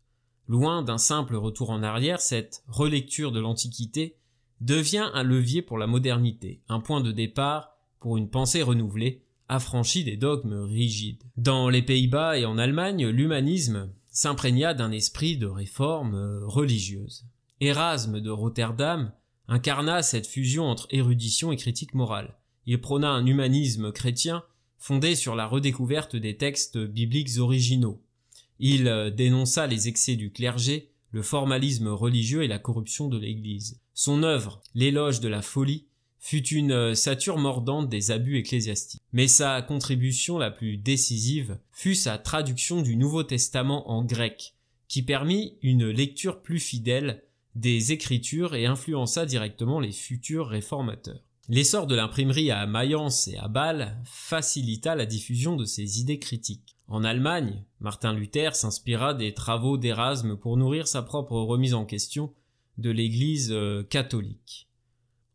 S1: Loin d'un simple retour en arrière, cette relecture de l'Antiquité devient un levier pour la modernité, un point de départ pour une pensée renouvelée, affranchie des dogmes rigides. Dans les Pays-Bas et en Allemagne, l'humanisme s'imprégna d'un esprit de réforme religieuse. Érasme de Rotterdam incarna cette fusion entre érudition et critique morale. Il prôna un humanisme chrétien fondé sur la redécouverte des textes bibliques originaux. Il dénonça les excès du clergé, le formalisme religieux et la corruption de l'Église. Son œuvre, l'éloge de la folie, fut une sature mordante des abus ecclésiastiques. Mais sa contribution la plus décisive fut sa traduction du Nouveau Testament en grec, qui permit une lecture plus fidèle des Écritures et influença directement les futurs réformateurs. L'essor de l'imprimerie à Mayence et à Bâle facilita la diffusion de ses idées critiques. En Allemagne, Martin Luther s'inspira des travaux d'Érasme pour nourrir sa propre remise en question de l'Église catholique.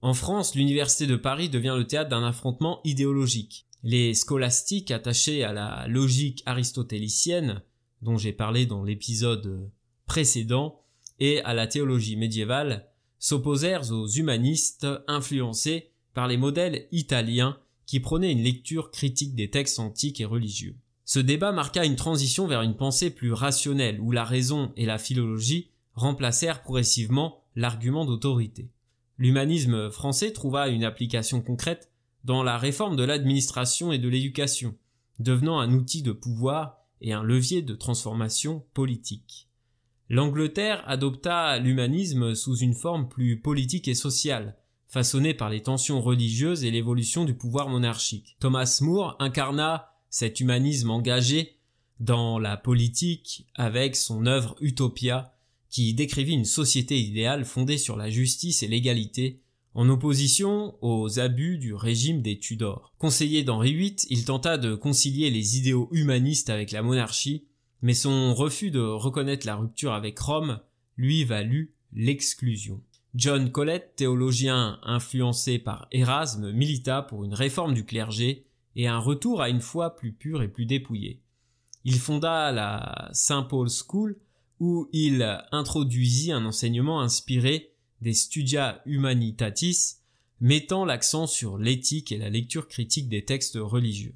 S1: En France, l'Université de Paris devient le théâtre d'un affrontement idéologique. Les scolastiques attachés à la logique aristotélicienne, dont j'ai parlé dans l'épisode précédent, et à la théologie médiévale, s'opposèrent aux humanistes influencés par les modèles italiens qui prônaient une lecture critique des textes antiques et religieux. Ce débat marqua une transition vers une pensée plus rationnelle, où la raison et la philologie remplacèrent progressivement l'argument d'autorité. L'humanisme français trouva une application concrète dans la réforme de l'administration et de l'éducation, devenant un outil de pouvoir et un levier de transformation politique. L'Angleterre adopta l'humanisme sous une forme plus politique et sociale, façonnée par les tensions religieuses et l'évolution du pouvoir monarchique. Thomas More incarna cet humanisme engagé dans la politique avec son œuvre Utopia, qui décrivit une société idéale fondée sur la justice et l'égalité, en opposition aux abus du régime des Tudors. Conseiller d'Henri VIII, il tenta de concilier les idéaux humanistes avec la monarchie, mais son refus de reconnaître la rupture avec Rome lui valut l'exclusion. John Colet, théologien influencé par Érasme, milita pour une réforme du clergé et un retour à une foi plus pure et plus dépouillée. Il fonda la St. Paul's School, où il introduisit un enseignement inspiré des Studia Humanitatis, mettant l'accent sur l'éthique et la lecture critique des textes religieux.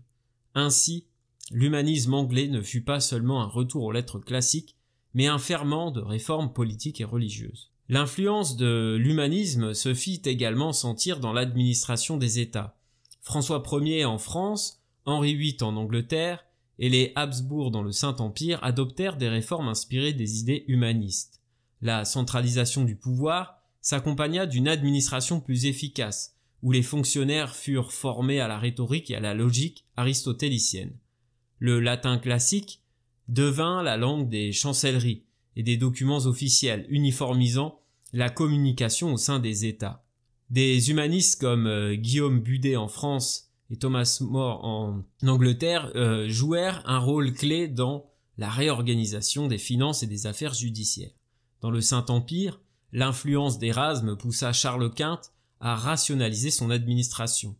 S1: Ainsi, l'humanisme anglais ne fut pas seulement un retour aux lettres classiques, mais un ferment de réformes politiques et religieuses. L'influence de l'humanisme se fit également sentir dans l'administration des États. François Ier en France, Henri VIII en Angleterre et les Habsbourg dans le Saint-Empire adoptèrent des réformes inspirées des idées humanistes. La centralisation du pouvoir s'accompagna d'une administration plus efficace, où les fonctionnaires furent formés à la rhétorique et à la logique aristotélicienne. Le latin classique devint la langue des chancelleries et des documents officiels, uniformisant la communication au sein des États. Des humanistes comme Guillaume Budet en France et Thomas More en Angleterre jouèrent un rôle clé dans la réorganisation des finances et des affaires judiciaires. Dans le Saint-Empire, l'influence d'Érasme poussa Charles Quint à rationaliser son administration.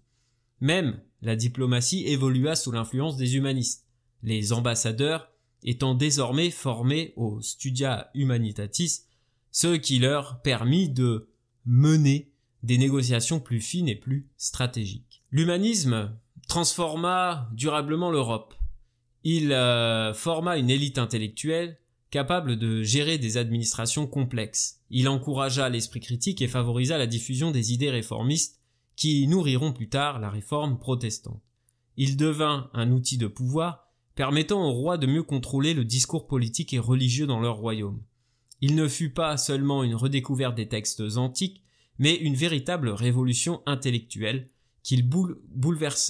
S1: Même la diplomatie évolua sous l'influence des humanistes, les ambassadeurs étant désormais formés au Studia Humanitatis, ce qui leur permit de mener des négociations plus fines et plus stratégiques. L'humanisme transforma durablement l'Europe. Il forma une élite intellectuelle capable de gérer des administrations complexes. Il encouragea l'esprit critique et favorisa la diffusion des idées réformistes qui nourriront plus tard la réforme protestante. Il devint un outil de pouvoir permettant aux rois de mieux contrôler le discours politique et religieux dans leur royaume. Il ne fut pas seulement une redécouverte des textes antiques, mais une véritable révolution intellectuelle qui bouleversa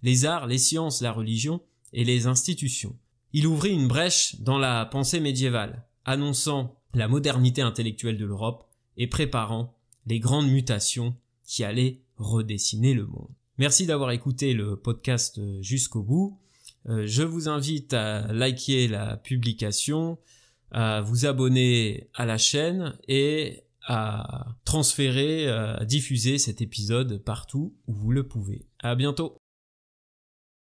S1: les arts, les sciences, la religion et les institutions. Il ouvrit une brèche dans la pensée médiévale, annonçant la modernité intellectuelle de l'Europe et préparant les grandes mutations qui allaient redessiner le monde. Merci d'avoir écouté le podcast jusqu'au bout. Je vous invite à liker la publication, à vous abonner à la chaîne et à transférer, à diffuser cet épisode partout où vous le pouvez. À bientôt.